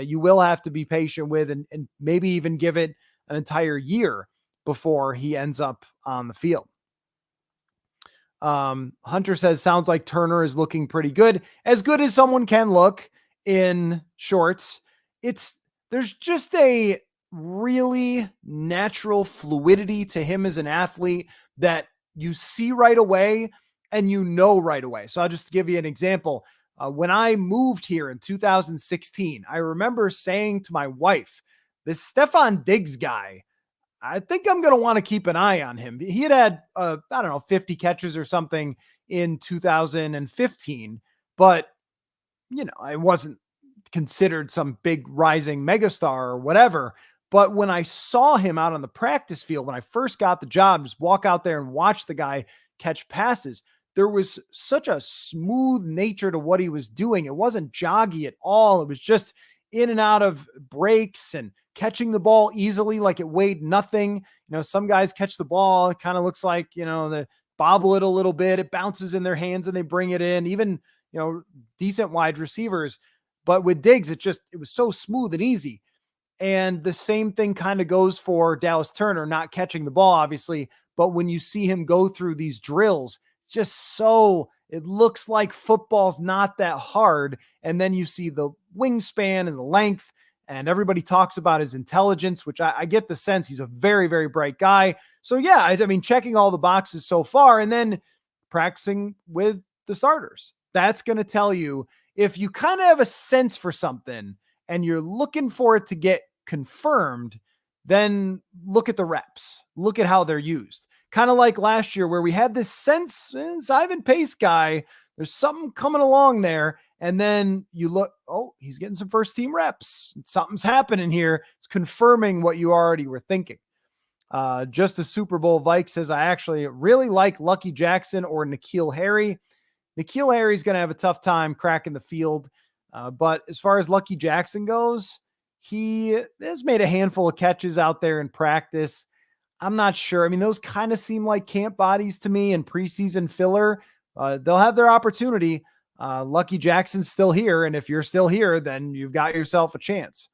you will have to be patient with and maybe even give it an entire year before he ends up on the field. Hunter says, sounds like Turner is looking pretty good. As good as someone can look in shorts. There's just a really natural fluidity to him as an athlete that you see right away and right away. So I'll just give you an example. When I moved here in 2016, I remember saying to my wife, this Stefon Diggs guy, I think I'm going to want to keep an eye on him. He had 50 catches or something in 2015, but I wasn't considered some big rising megastar or whatever. But when I saw him out on the practice field, when I first got the job, just walk out there and watch the guy catch passes, there was such a smooth nature to what he was doing. It wasn't joggy at all. It was just in and out of breaks and catching the ball easily like it weighed nothing. Some guys catch the ball, it kind of looks like, they bobble it a little bit. It bounces in their hands and they bring it in. Even, decent wide receivers. But with Diggs, it was so smooth and easy. And the same thing kind of goes for Dallas Turner, not catching the ball, obviously. But when you see him go through these drills, it looks like football's not that hard. And then you see the wingspan and the length, and everybody talks about his intelligence, which I get the sense he's a very, very bright guy. So yeah, I mean, checking all the boxes so far, and then practicing with the starters. That's going to tell you if you kind of have a sense for something and you're looking for it to get confirmed, then look at the reps, look at how they're used. kind of like last year where we had this sense, Ivan Pace guy, there's something coming along there. And then you look, oh, he's getting some first team reps. Something's happening here. It's confirming what you already were thinking. Just a Super Bowl Vikes says, I actually really like Lucky Jackson or N'Keal Harry. N'Keal Harry's going to have a tough time cracking the field. But as far as Lucky Jackson goes, he has made a handful of catches out there in practice. I'm not sure. I mean, those kind of seem like camp bodies to me and preseason filler. They'll have their opportunity. Lucky Jackson's still here. And if you're still here, then you've got yourself a chance.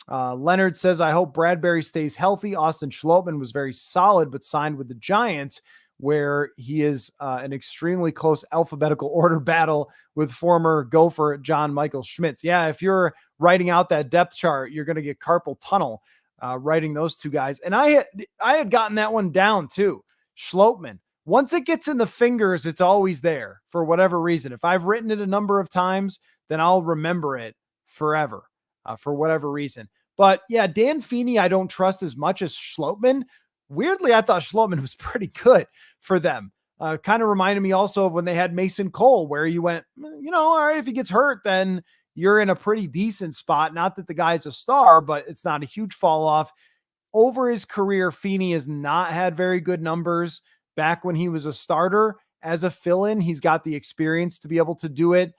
Leonard says, I hope Bradbury stays healthy. Austin Schlottman was very solid, but signed with the Giants, where he is an extremely close alphabetical order battle with former Gopher John Michael Schmitz. Yeah, if you're writing out that depth chart, you're going to get carpal tunnel writing those two guys. And I had gotten that one down too. Schlottman. Once it gets in the fingers, it's always there for whatever reason. If I've written it a number of times, then I'll remember it forever for whatever reason. But yeah, Dan Feeney, I don't trust as much as Schlottman. Weirdly, I thought Schlottman was pretty good for them. Kind of reminded me also of when they had Mason Cole, where you went, all right, if he gets hurt, then you're in a pretty decent spot. Not that the guy's a star, but it's not a huge fall off. Over his career, Feeney has not had very good numbers. Back when he was a starter as a fill-in, he's got the experience to be able to do it.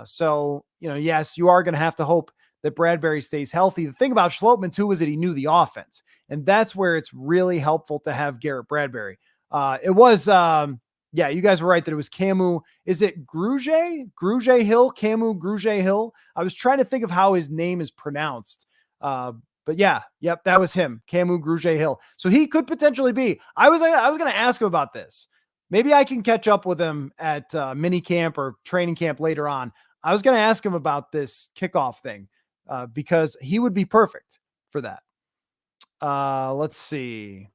So, yes, you are going to have to hope that Bradbury stays healthy. The thing about Schlottman too is that he knew the offense, and that's where it's really helpful to have Garrett Bradbury. It was, you guys were right that it was Camus. Is it Grugier Hill? Camus Grugier Hill. I was trying to think of how his name is pronounced. But yeah, yep, that was him, Camus Grugier Hill. So he could potentially be. I was going to ask him about this. Maybe I can catch up with him at minicamp or training camp later on. I was going to ask him about this kickoff thing because he would be perfect for that. Let's see.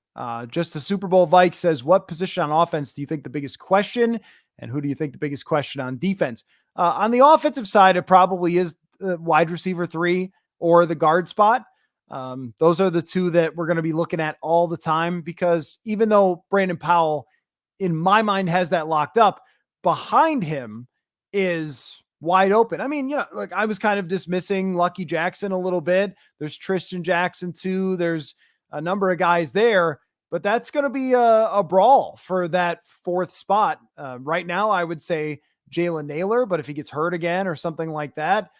Just the Super Bowl Vikes says, what position on offense do you think the biggest question? And who do you think the biggest question on defense? On the offensive side, it probably is the wide receiver 3 or the guard spot. Those are the two that we're going to be looking at all the time, because even though Brandon Powell, in my mind, has that locked up, behind him is wide open. I mean, look, I was kind of dismissing Lucky Jackson a little bit. There's Tristan Jackson too. There's a number of guys there, but that's going to be a brawl for that 4th spot. Right now, I would say Jalen Naylor, but if he gets hurt again or something like that,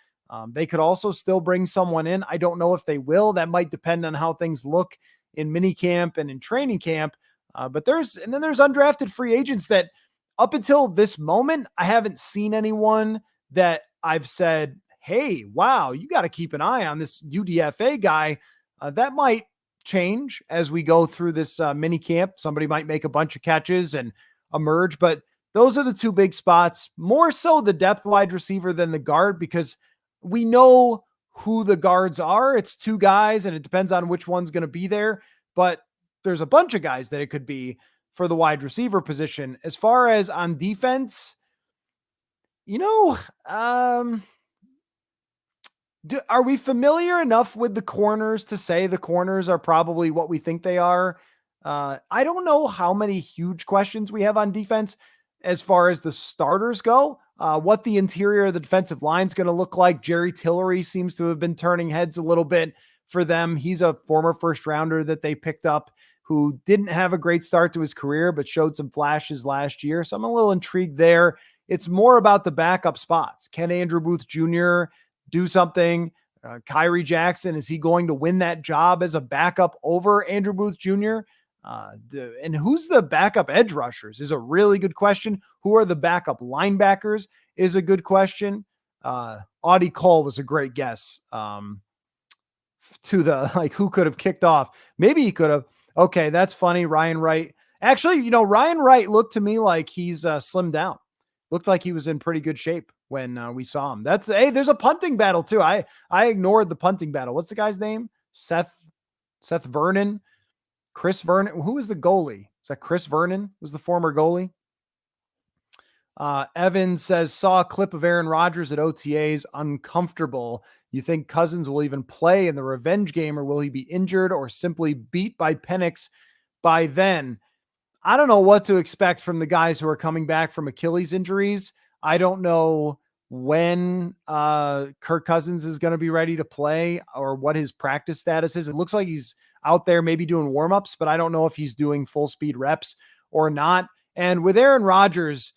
they could also still bring someone in. I don't know if they will. That might depend on how things look in minicamp and in training camp. But there's undrafted free agents that up until this moment, I haven't seen anyone that I've said, hey, wow, you got to keep an eye on this UDFA guy. That might change as we go through this minicamp. Somebody might make a bunch of catches and emerge, but those are the two big spots, more so the depth wide receiver than the guard, because we know who the guards are. It's 2 guys, and it depends on which one's going to be there. But there's a bunch of guys that it could be for the wide receiver position. As far as on defense, are we familiar enough with the corners to say the corners are probably what we think they are? I don't know how many huge questions we have on defense as far as the starters go. What the interior of the defensive line is going to look like. Jerry Tillery seems to have been turning heads a little bit for them. He's a former first rounder that they picked up who didn't have a great start to his career, but showed some flashes last year. So I'm a little intrigued there. It's more about the backup spots. Can Andrew Booth Jr. do something? Kyrie Jackson, is he going to win that job as a backup over Andrew Booth Jr.? And who's the backup edge rushers is a really good question. Who are the backup linebackers is a good question. Audie Cole was a great guess to the, who could have kicked off. Maybe he could have. Okay, that's funny. Ryan Wright. Actually, Ryan Wright looked to me like he's slimmed down. Looked like he was in pretty good shape when we saw him. There's a punting battle too. I ignored the punting battle. What's the guy's name? Seth Vernon. Chris Vernon. Who was the goalie? Is that Chris Vernon? Was the former goalie? Evan says, saw a clip of Aaron Rodgers at OTAs. Uncomfortable. You think Cousins will even play in the revenge game, or will he be injured or simply beat by Penix by then? I don't know what to expect from the guys who are coming back from Achilles injuries. I don't know when Kirk Cousins is going to be ready to play or what his practice status is. It looks like he's out there maybe doing warmups, but I don't know if he's doing full speed reps or not. And with Aaron Rodgers,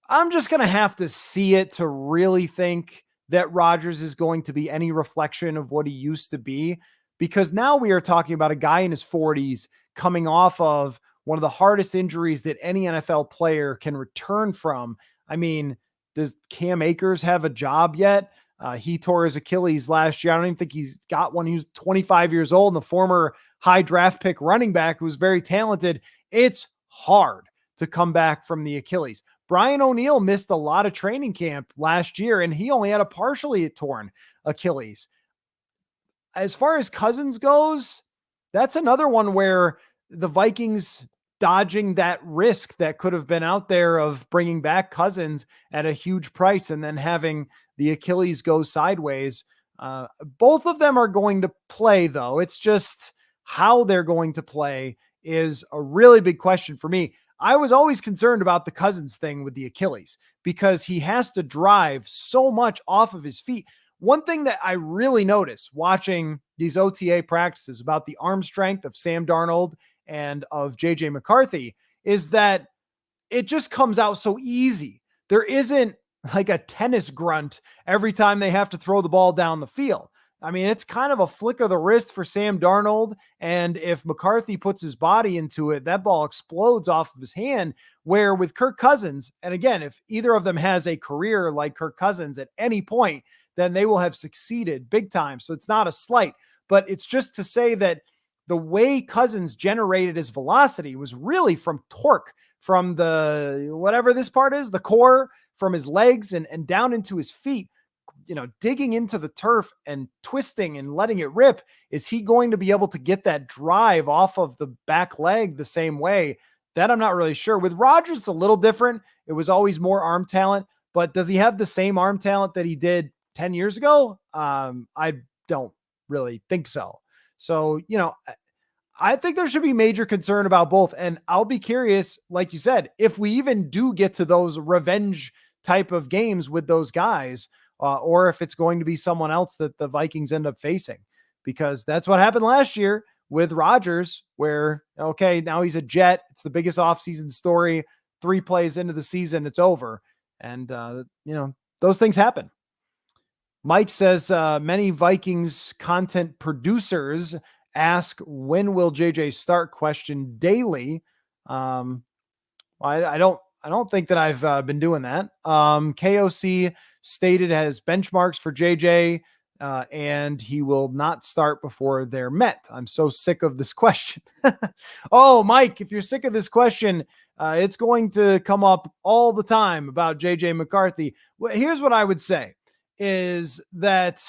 I'm just going to have to see it to really think that Rodgers is going to be any reflection of what he used to be, because now we are talking about a guy in his 40s coming off of one of the hardest injuries that any NFL player can return from. I mean, does Cam Akers have a job yet? He tore his Achilles last year. I don't even think he's got one. He was 25 years old and the former high draft pick running back who was very talented. It's hard to come back from the Achilles. Brian O'Neill missed a lot of training camp last year, and he only had a partially torn Achilles. As far as Cousins goes, that's another one where the Vikings dodging that risk that could have been out there of bringing back Cousins at a huge price and then having the Achilles go sideways. Both of them are going to play, though. It's just how they're going to play is a really big question for me. I was always concerned about the Cousins thing with the Achilles because he has to drive so much off of his feet. One thing that I really noticed watching these OTA practices about the arm strength of Sam Darnold and of JJ McCarthy is that it just comes out so easy. There isn't like a tennis grunt every time they have to throw the ball down the field. I mean, it's kind of a flick of the wrist for Sam Darnold. And if McCarthy puts his body into it, that ball explodes off of his hand. Where with Kirk Cousins, and again, if either of them has a career like Kirk Cousins at any point, then they will have succeeded big time. So it's not a slight, but it's just to say that the way Cousins generated his velocity was really from torque, from the, whatever this part is, the core, from his legs and down into his feet. Digging into the turf and twisting and letting it rip. Is he going to be able to get that drive off of the back leg the same way? That I'm not really sure. With Rodgers, it's a little different. It was always more arm talent, but does he have the same arm talent that he did 10 years ago? I don't really think so. So, I think there should be major concern about both. And I'll be curious, like you said, if we even do get to those revenge type of games with those guys, or if it's going to be someone else that the Vikings end up facing, because that's what happened last year with Rodgers, where, okay, now he's a Jet. It's the biggest offseason story. 3 plays into the season, it's over. And, those things happen. Mike says many Vikings content producers ask when will JJ start question daily. I don't think that I've been doing that. KOC stated as benchmarks for JJ, and he will not start before they're met. I'm so sick of this question. Oh, Mike, if you're sick of this question, it's going to come up all the time about JJ McCarthy. Well, here's what I would say is that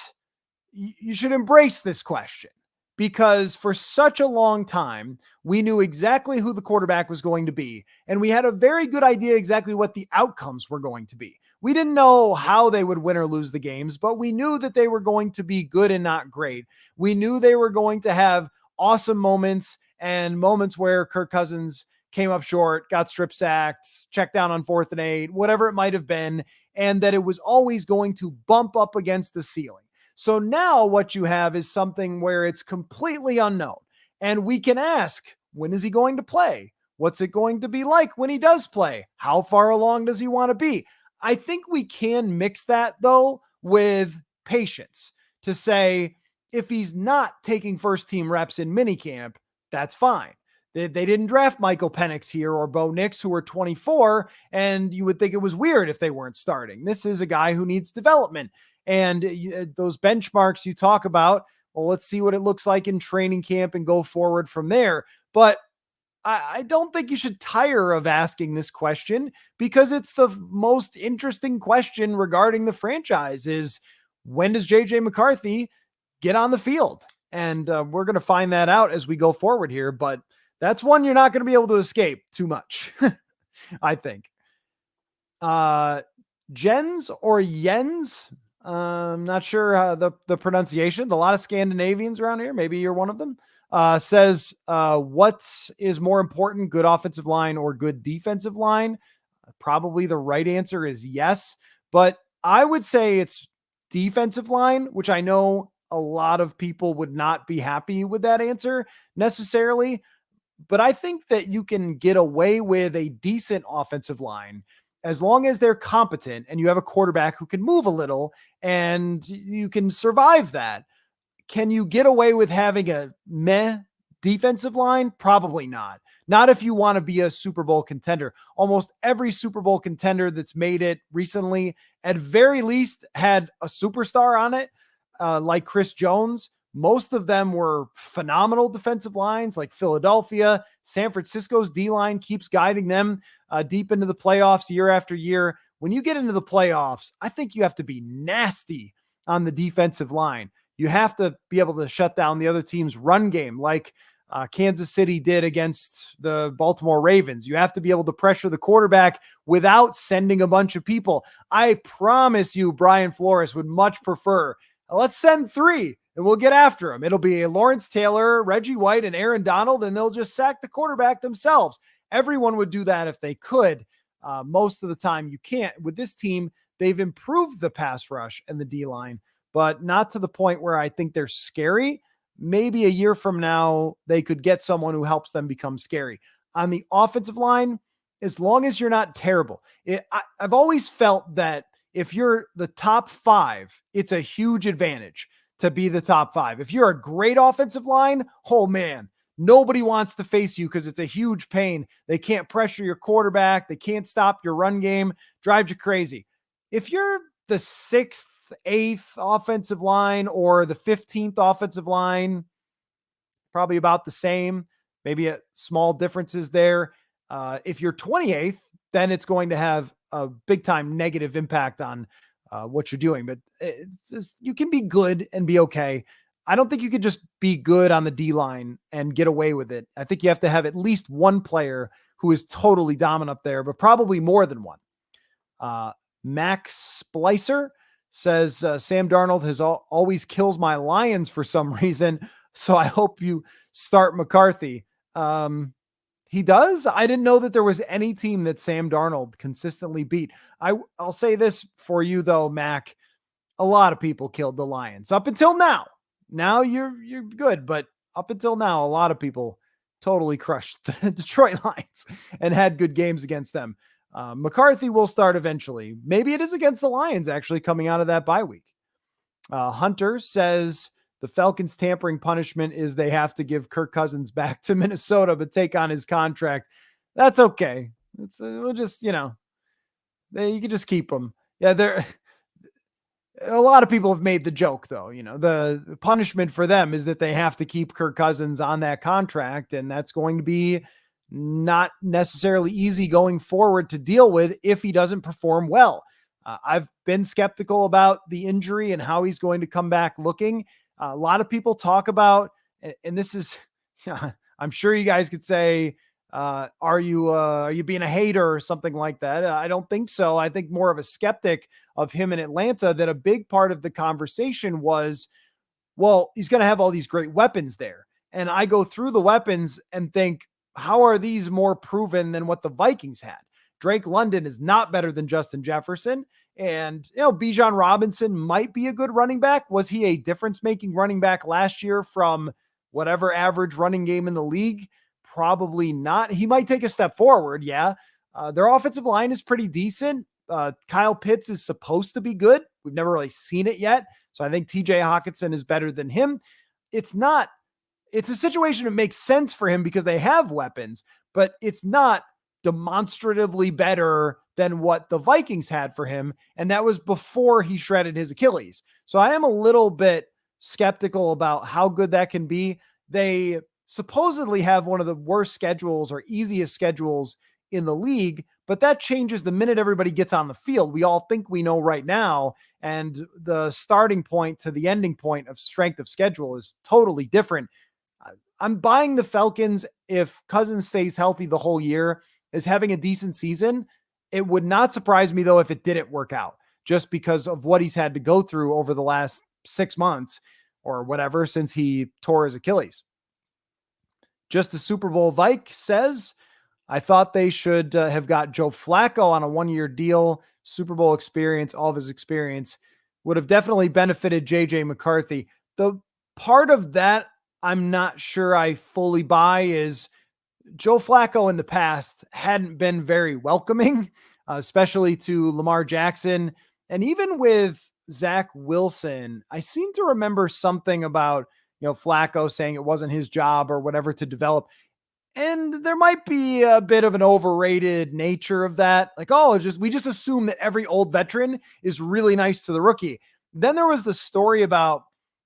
you should embrace this question, because for such a long time, we knew exactly who the quarterback was going to be, and we had a very good idea exactly what the outcomes were going to be. We didn't know how they would win or lose the games, but we knew that they were going to be good and not great. We knew they were going to have awesome moments and moments where Kirk Cousins came up short, got strip sacked, checked down on 4th and 8, whatever it might have been, and that it was always going to bump up against the ceiling. So now what you have is something where it's completely unknown. And we can ask, when is he going to play? What's it going to be like when he does play? How far along does he want to be? I think we can mix that, though, with patience to say, if he's not taking first team reps in minicamp, that's fine. They didn't draft Michael Penix here or Bo Nix, who are 24, and you would think it was weird if they weren't starting. This is a guy who needs development. And those benchmarks you talk about, well, let's see what it looks like in training camp and go forward from there. But I don't think you should tire of asking this question, because it's the most interesting question regarding the franchise is, when does JJ McCarthy get on the field? And we're going to find that out as we go forward here. But that's one you're not going to be able to escape too much, I think. Jens or Jens? I'm not sure the pronunciation. A lot of Scandinavians around here. Maybe you're one of them. says, what is more important, good offensive line or good defensive line? Probably the right answer is yes, but I would say it's defensive line, which I know a lot of people would not be happy with that answer necessarily, but I think that you can get away with a decent offensive line as long as they're competent and you have a quarterback who can move a little and you can survive that. Can you get away with having a meh defensive line? Probably not. Not if you want to be a Super Bowl contender. Almost every Super Bowl contender that's made it recently, at very least, had a superstar on it, like Chris Jones. Most of them were phenomenal defensive lines, like Philadelphia. San Francisco's D line keeps guiding them deep into the playoffs year after year. When you get into the playoffs, I think you have to be nasty on the defensive line. You have to be able to shut down the other team's run game, like Kansas City did against the Baltimore Ravens. You have to be able to pressure the quarterback without sending a bunch of people. I promise you, Brian Flores would much prefer, let's send 3 and we'll get after him. It'll be Lawrence Taylor, Reggie White, and Aaron Donald, and they'll just sack the quarterback themselves. Everyone would do that if they could. Most of the time you can't. With this team, they've improved the pass rush and the D-line, but not to the point where I think they're scary. Maybe a year from now, they could get someone who helps them become scary. On the offensive line, as long as you're not terrible, I've always felt that if you're the top 5, it's a huge advantage to be the top 5. If you're a great offensive line, oh man, nobody wants to face you because it's a huge pain. They can't pressure your quarterback. They can't stop your run game. Drives you crazy. If you're the 6th, 8th offensive line or the 15th offensive line, probably about the same, maybe a small differences there. If you're 28th, then it's going to have a big time negative impact on what you're doing, but you can be good and be okay. I don't think you could just be good on the D line and get away with it. I think you have to have at least one player who is totally dominant up there, but probably more than one. Max Splicer says, Sam Darnold always kills my Lions for some reason, so I hope you start McCarthy. He does? I didn't know that there was any team that Sam Darnold consistently beat. I'll say this for you, though, Mac. A lot of people killed the Lions up until now. Now you're good, but up until now, a lot of people totally crushed the Detroit Lions and had good games against them. McCarthy will start eventually. Maybe it is against the Lions actually coming out of that bye week. Hunter says the Falcons tampering punishment is they have to give Kirk Cousins back to Minnesota, but take on his contract. That's okay. We'll just, you can just keep him. Yeah. A lot of people have made the joke though, the punishment for them is that they have to keep Kirk Cousins on that contract. And that's going to be not necessarily easy going forward to deal with if he doesn't perform well. I've been skeptical about the injury and how he's going to come back looking. A lot of people talk about, and this is, I'm sure you guys could say, are you being a hater or something like that? I don't think so. I think more of a skeptic of him in Atlanta, that a big part of the conversation was, well, he's going to have all these great weapons there. And I go through the weapons and think, how are these more proven than what the Vikings had? Drake London is not better than Justin Jefferson. And, Bijan Robinson might be a good running back. Was he a difference-making running back last year from whatever average running game in the league? Probably not. He might take a step forward. Yeah. Their offensive line is pretty decent. Kyle Pitts is supposed to be good. We've never really seen it yet. So I think TJ Hawkinson is better than him. It's a situation that makes sense for him because they have weapons, but it's not demonstratively better than what the Vikings had for him. And that was before he shredded his Achilles. So I am a little bit skeptical about how good that can be. They supposedly have one of the worst schedules or easiest schedules in the league, but that changes the minute everybody gets on the field. We all think we know right now, and the starting point to the ending point of strength of schedule is totally different. I'm buying the Falcons if Cousins stays healthy the whole year, is having a decent season. It would not surprise me, though, if it didn't work out, just because of what he's had to go through over the last 6 months or whatever since he tore his Achilles. Just the Super Bowl Vike says, I thought they should have got Joe Flacco on a 1-year deal. Super Bowl experience, all of his experience would have definitely benefited JJ McCarthy. The part of that I'm not sure I fully buy is Joe Flacco in the past hadn't been very welcoming, especially to Lamar Jackson. And even with Zach Wilson, I seem to remember something about, Flacco saying it wasn't his job or whatever to develop. And there might be a bit of an overrated nature of that. Like, we just assume that every old veteran is really nice to the rookie. Then there was the story about,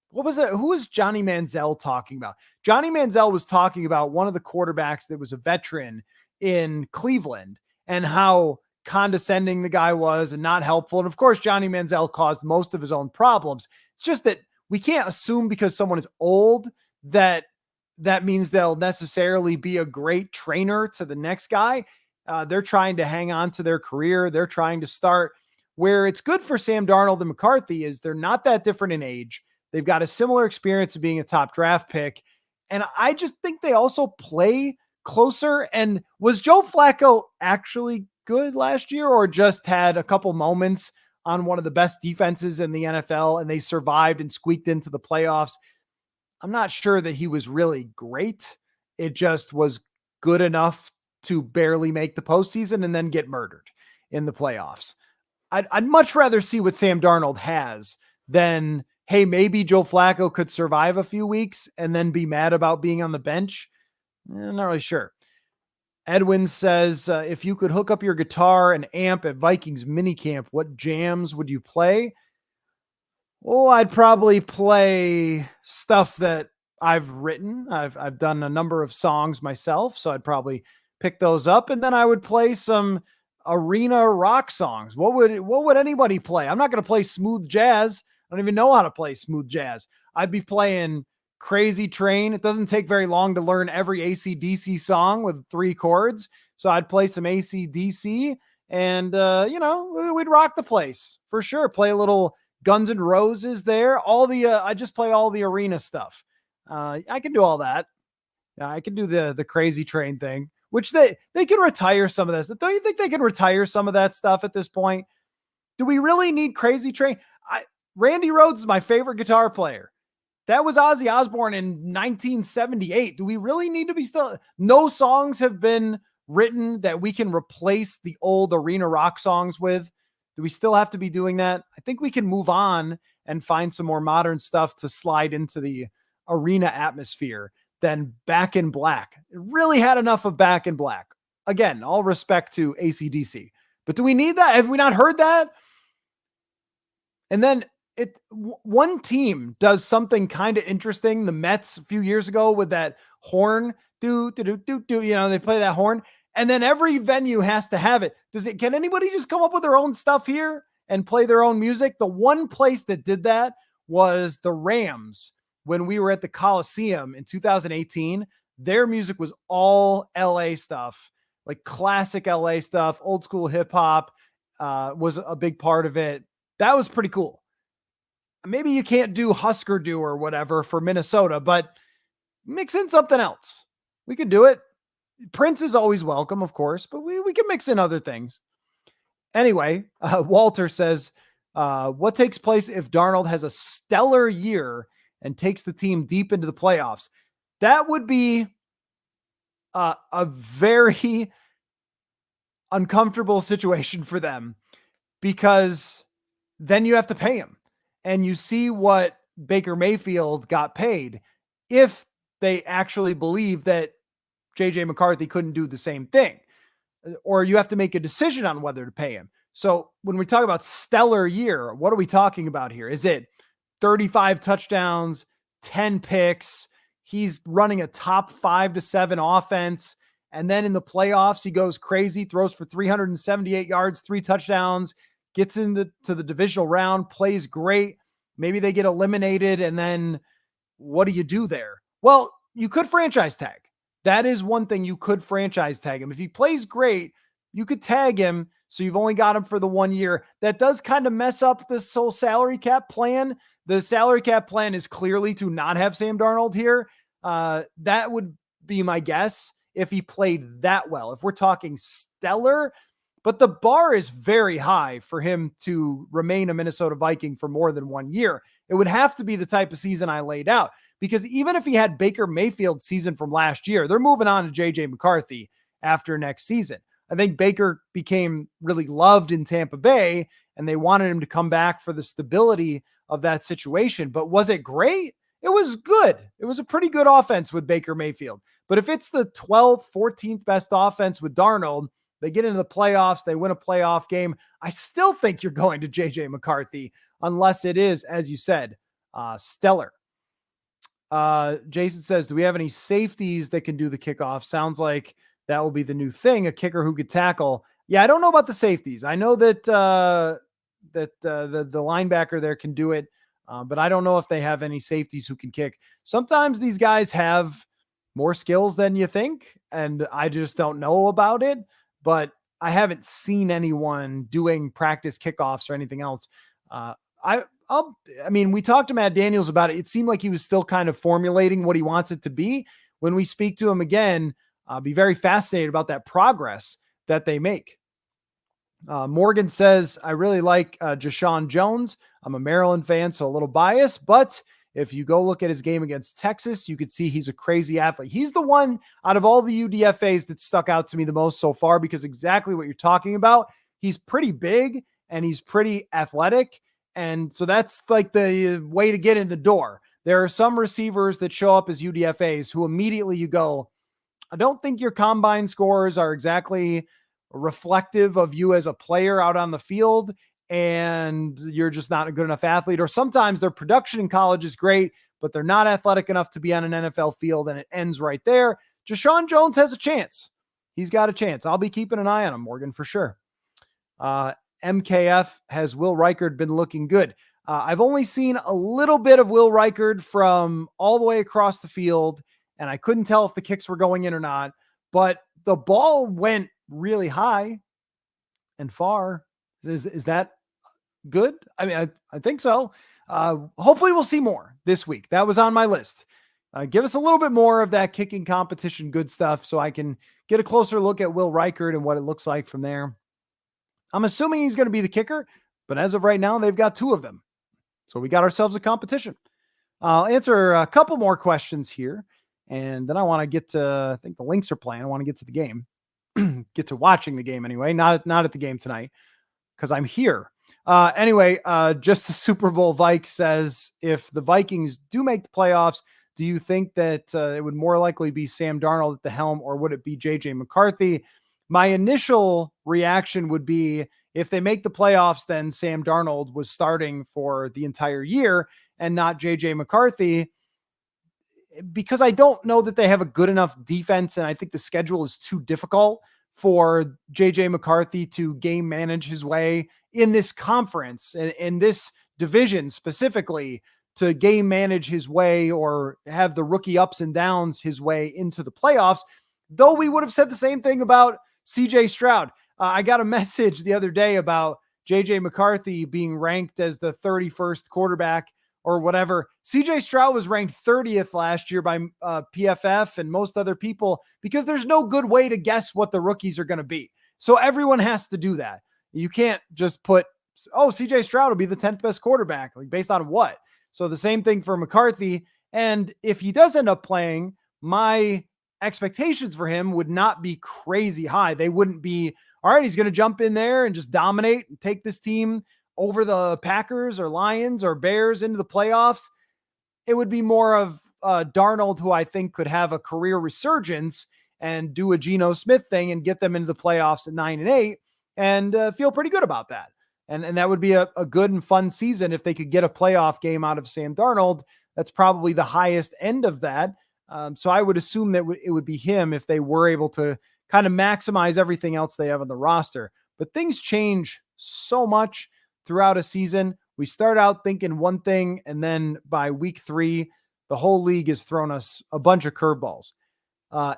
what was it? Who was Johnny Manziel talking about? Johnny Manziel was talking about one of the quarterbacks that was a veteran in Cleveland and how condescending the guy was and not helpful. And of course, Johnny Manziel caused most of his own problems. It's just that we can't assume because someone is old that means they'll necessarily be a great trainer to the next guy. They're trying to hang on to their career. They're trying to start. Where it's good for Sam Darnold and McCarthy is they're not that different in age. They've got a similar experience of being a top draft pick. And I just think they also play closer. And was Joe Flacco actually good last year or just had a couple moments on one of the best defenses in the NFL and they survived and squeaked into the playoffs? I'm not sure that he was really great. It just was good enough to barely make the postseason and then get murdered in the playoffs. I'd much rather see what Sam Darnold has than, hey, maybe Joe Flacco could survive a few weeks and then be mad about being on the bench. I'm not really sure. Edwin says, if you could hook up your guitar and amp at Vikings minicamp, what jams would you play? Oh, I'd probably play stuff that I've written. I've done a number of songs myself, so I'd probably pick those up, and then I would play some arena rock songs. What would anybody play? I'm not going to play smooth jazz. I don't even know how to play smooth jazz. I'd be playing Crazy Train. It doesn't take very long to learn every AC/DC song with 3 chords, so I'd play some AC/DC, and we'd rock the place for sure. Play a little Guns N' Roses there. I just play all the arena stuff. I can do all that. I can do the Crazy Train thing, which they can retire some of this. Don't you think they can retire some of that stuff at this point? Do we really need Crazy Train? Randy Rhoads is my favorite guitar player. That was Ozzy Osbourne in 1978. Do we really need to be still? No songs have been written that we can replace the old arena rock songs with. Do we still have to be doing that? I think we can move on and find some more modern stuff to slide into the arena atmosphere than Back in Black. It really had enough of Back in Black. Again, all respect to AC/DC. But do we need that? Have we not heard that? And then one team does something kind of interesting. The Mets a few years ago with that horn, they play that horn. And then every venue has to have it. Can anybody just come up with their own stuff here and play their own music? The one place that did that was the Rams when we were at the Coliseum in 2018. Their music was all LA stuff, like classic LA stuff. Old school hip hop was a big part of it. That was pretty cool. Maybe you can't do Husker Du or whatever for Minnesota, but mix in something else. We could do it. Prince is always welcome, of course, but we can mix in other things. Anyway, Walter says, what takes place if Darnold has a stellar year and takes the team deep into the playoffs? That would be a very uncomfortable situation for them because then you have to pay him. And you see what Baker Mayfield got paid if they actually believe that JJ McCarthy couldn't do the same thing, or you have to make a decision on whether to pay him. So when we talk about stellar year, what are we talking about here? Is it 35 touchdowns, 10 picks? He's running a top 5 to 7 offense. And then in the playoffs, he goes crazy, throws for 378 yards, 3 touchdowns, gets into the divisional round, plays great. Maybe they get eliminated. And then what do you do there? Well, you could franchise tag. That is one thing. You could franchise tag him. If he plays great, you could tag him. So you've only got him for the 1 year. That does kind of mess up this whole salary cap plan. The salary cap plan is clearly to not have Sam Darnold here. That would be my guess if he played that well. If we're talking stellar, but the bar is very high for him to remain a Minnesota Viking for more than 1 year. It would have to be the type of season I laid out, because even if he had Baker Mayfield's season from last year, they're moving on to JJ McCarthy after next season. I think Baker became really loved in Tampa Bay, and they wanted him to come back for the stability of that situation. But was it great? It was good. It was a pretty good offense with Baker Mayfield. But if it's the 12th, 14th best offense with Darnold, they get into the playoffs, they win a playoff game, I still think you're going to JJ McCarthy, unless it is, as you said, stellar. Jason says, do we have any safeties that can do the kickoff? Sounds like that will be the new thing, a kicker who could tackle. Yeah, I don't know about the safeties. I know that the linebacker there can do it, but I don't know if they have any safeties who can kick. Sometimes these guys have more skills than you think, and I just don't know about it, but I haven't seen anyone doing practice kickoffs or anything else. I mean, we talked to Matt Daniels about it. It seemed like he was still kind of formulating what he wants it to be. When we speak to him again, I'll be very fascinated about that progress that they make. Morgan says, I really like Jashawn Jones. I'm a Maryland fan, so a little biased, but if you go look at his game against Texas, you could see he's a crazy athlete. He's the one out of all the UDFAs that stuck out to me the most so far, because exactly what you're talking about. He's pretty big and he's pretty athletic. And so that's like the way to get in the door. There are some receivers that show up as UDFAs who immediately you go, I don't think your combine scores are exactly reflective of you as a player out on the field, and you're just not a good enough athlete. Or sometimes their production in college is great, but they're not athletic enough to be on an NFL field, and it ends right there. Jashawn Jones has a chance. He's got a chance. I'll be keeping an eye on him, Morgan, for sure. MKF, has Will Reichard been looking good? I've only seen a little bit of Will Reichard from all the way across the field, and I couldn't tell if the kicks were going in or not, but the ball went really high and far. Is that good? I mean, I think so. Hopefully we'll see more this week. That was on my list. Give us a little bit more of that kicking competition, good stuff, so I can get a closer look at Will Reichard and what it looks like from there. I'm assuming he's going to be the kicker, but as of right now, they've got two of them. So we got ourselves a competition. I'll answer a couple more questions here, and then I want to get to, I think the Lynx are playing. I want to get to the game, get to watching the game anyway, not at the game tonight, because I'm here. Anyway, just the Super Bowl Vikes says, if the Vikings do make the playoffs, do you think that it would more likely be Sam Darnold at the helm, or would it be JJ McCarthy? My initial reaction would be, if they make the playoffs, then Sam Darnold was starting for the entire year and not JJ McCarthy, because I don't know that they have a good enough defense. And I think the schedule is too difficult for JJ McCarthy to game manage his way in this conference and in this division specifically, to game manage his way or have the rookie ups and downs his way into the playoffs. Though we would have said the same thing about CJ Stroud. I got a message the other day about JJ McCarthy being ranked as the 31st quarterback or whatever. CJ Stroud was ranked 30th last year by PFF and most other people, because there's no good way to guess what the rookies are going to be. So everyone has to do that. You can't just put, oh, CJ Stroud will be the 10th best quarterback, like based on what? So the same thing for McCarthy. And if he does end up playing, my expectations for him would not be crazy high. They wouldn't be, all right, he's going to jump in there and just dominate and take this team over the Packers or Lions or Bears into the playoffs. It would be more of Darnold, who I think could have a career resurgence and do a Geno Smith thing and get them into the playoffs at 9-8 and feel pretty good about that. And that would be a good and fun season if they could get a playoff game out of Sam Darnold. That's probably the highest end of that. So I would assume that it would be him if they were able to kind of maximize everything else they have on the roster. But things change so much throughout a season. We start out thinking one thing, and then by week 3, the whole league has thrown us a bunch of curveballs.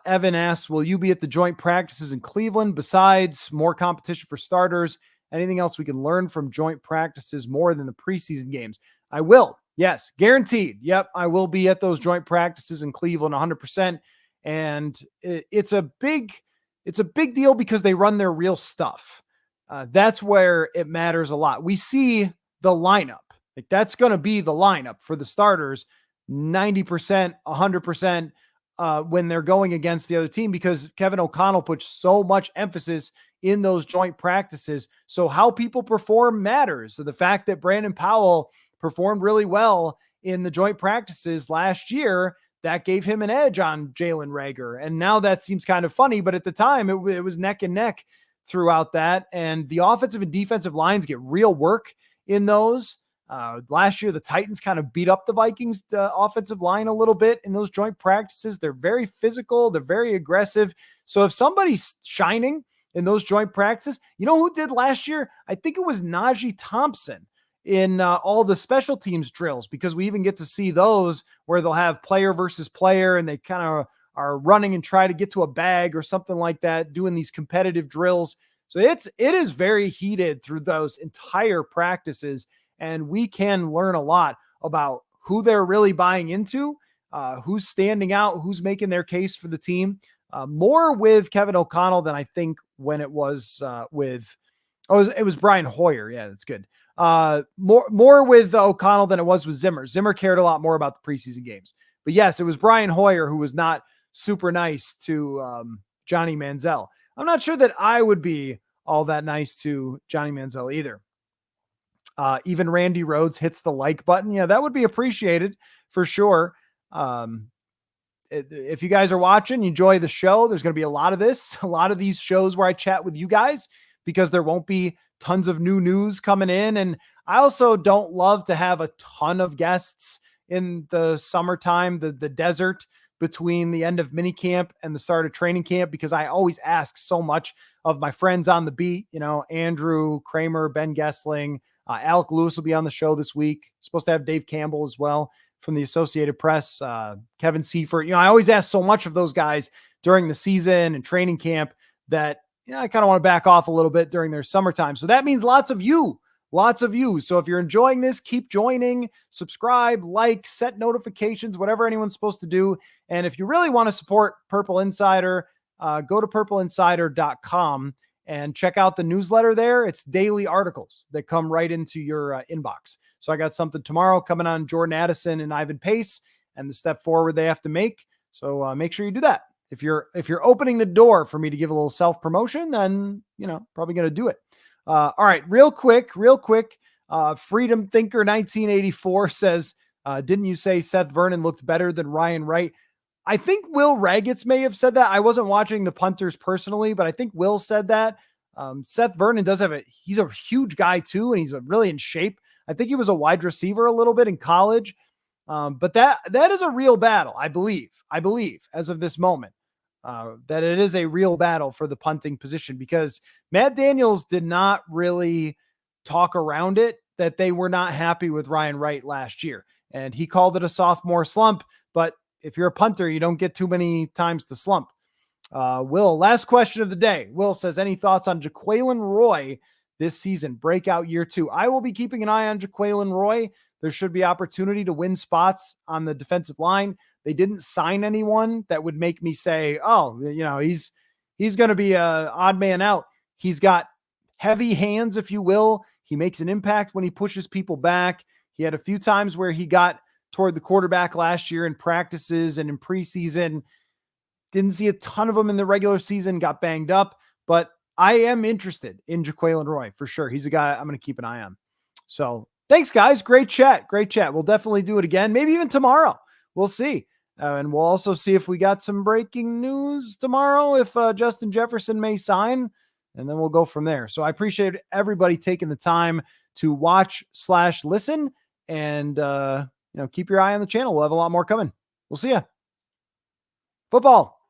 Evan asks, will you be at the joint practices in Cleveland? Besides more competition for starters, anything else we can learn from joint practices more than the preseason games? I will. Yes, guaranteed. Yep, I will be at those joint practices in Cleveland 100%. And it's a big deal because they run their real stuff. That's where it matters a lot. We see the lineup. Like, that's going to be the lineup for the starters 90%, 100% when they're going against the other team, because Kevin O'Connell puts so much emphasis in those joint practices. So how people perform matters. So the fact that Brandon Powell performed really well in the joint practices last year, that gave him an edge on Jalen Reagor. And now that seems kind of funny, but at the time it was neck and neck throughout that. And the offensive and defensive lines get real work in those. Last year, the Titans kind of beat up the Vikings offensive line a little bit in those joint practices. They're very physical. They're very aggressive. So if somebody's shining in those joint practices, you know who did last year? I think it was Najee Thompson in all the special teams drills, because we even get to see those where they'll have player versus player and they kind of are running and try to get to a bag or something like that, doing these competitive drills. So it is very heated through those entire practices. And we can learn a lot about who they're really buying into, who's standing out, who's making their case for the team. More with Kevin O'Connell than I think when it was it was Brian Hoyer. Yeah, that's good. More with O'Connell than it was with Zimmer. Zimmer cared a lot more about the preseason games. But yes, it was Brian Hoyer who was not super nice to Johnny Manziel. I'm not sure that I would be all that nice to Johnny Manziel either. Even Randy Rhodes hits the like button. Yeah, that would be appreciated for sure. If you guys are watching, you enjoy the show, there's going to be a lot of these shows where I chat with you guys, because there won't be tons of new news coming in. And I also don't love to have a ton of guests in the summertime, the desert between the end of minicamp and the start of training camp, because I always ask so much of my friends on the beat, Andrew Kramer, Ben Gessling, Alec Lewis will be on the show this week. Supposed to have Dave Campbell as well from the Associated Press, Kevin Seifert. I always ask so much of those guys during the season and training camp that, I kind of want to back off a little bit during their summertime. So that means lots of you. So if you're enjoying this, keep joining, subscribe, like, set notifications, whatever anyone's supposed to do. And if you really want to support Purple Insider, go to purpleinsider.com and check out the newsletter there. It's daily articles that come right into your inbox. So I got something tomorrow coming on Jordan Addison and Ivan Pace and the step forward they have to make. So make sure you do that. If you're opening the door for me to give a little self-promotion, then, probably going to do it. All right, real quick. Freedom Thinker 1984 says, didn't you say Seth Vernon looked better than Ryan Wright? I think Will Raggets may have said that. I wasn't watching the punters personally, but I think Will said that. Seth Vernon he's a huge guy too, and he's really in shape. I think he was a wide receiver a little bit in college. But that is a real battle, I believe, as of this moment, that it is a real battle for the punting position, because Matt Daniels did not really talk around it that they were not happy with Ryan Wright last year. And he called it a sophomore slump, but if you're a punter, you don't get too many times to slump. Will, last question of the day. Will says, any thoughts on Jaquelin Roy this season, breakout year 2? I will be keeping an eye on Jaquelin Roy. There should be opportunity to win spots on the defensive line. They didn't sign anyone that would make me say, oh, he's going to be an odd man out. He's got heavy hands, if you will. He makes an impact when he pushes people back. He had a few times where he got toward the quarterback last year in practices and in preseason. Didn't see a ton of them in the regular season, got banged up, but I am interested in Jaquelin Roy for sure. He's a guy I'm going to keep an eye on. So thanks, guys. Great chat. We'll definitely do it again. Maybe even tomorrow. We'll see. And we'll also see if we got some breaking news tomorrow, if Justin Jefferson may sign, and then we'll go from there. So I appreciate everybody taking the time to watch/listen, and keep your eye on the channel. We'll have a lot more coming. We'll see ya. Football.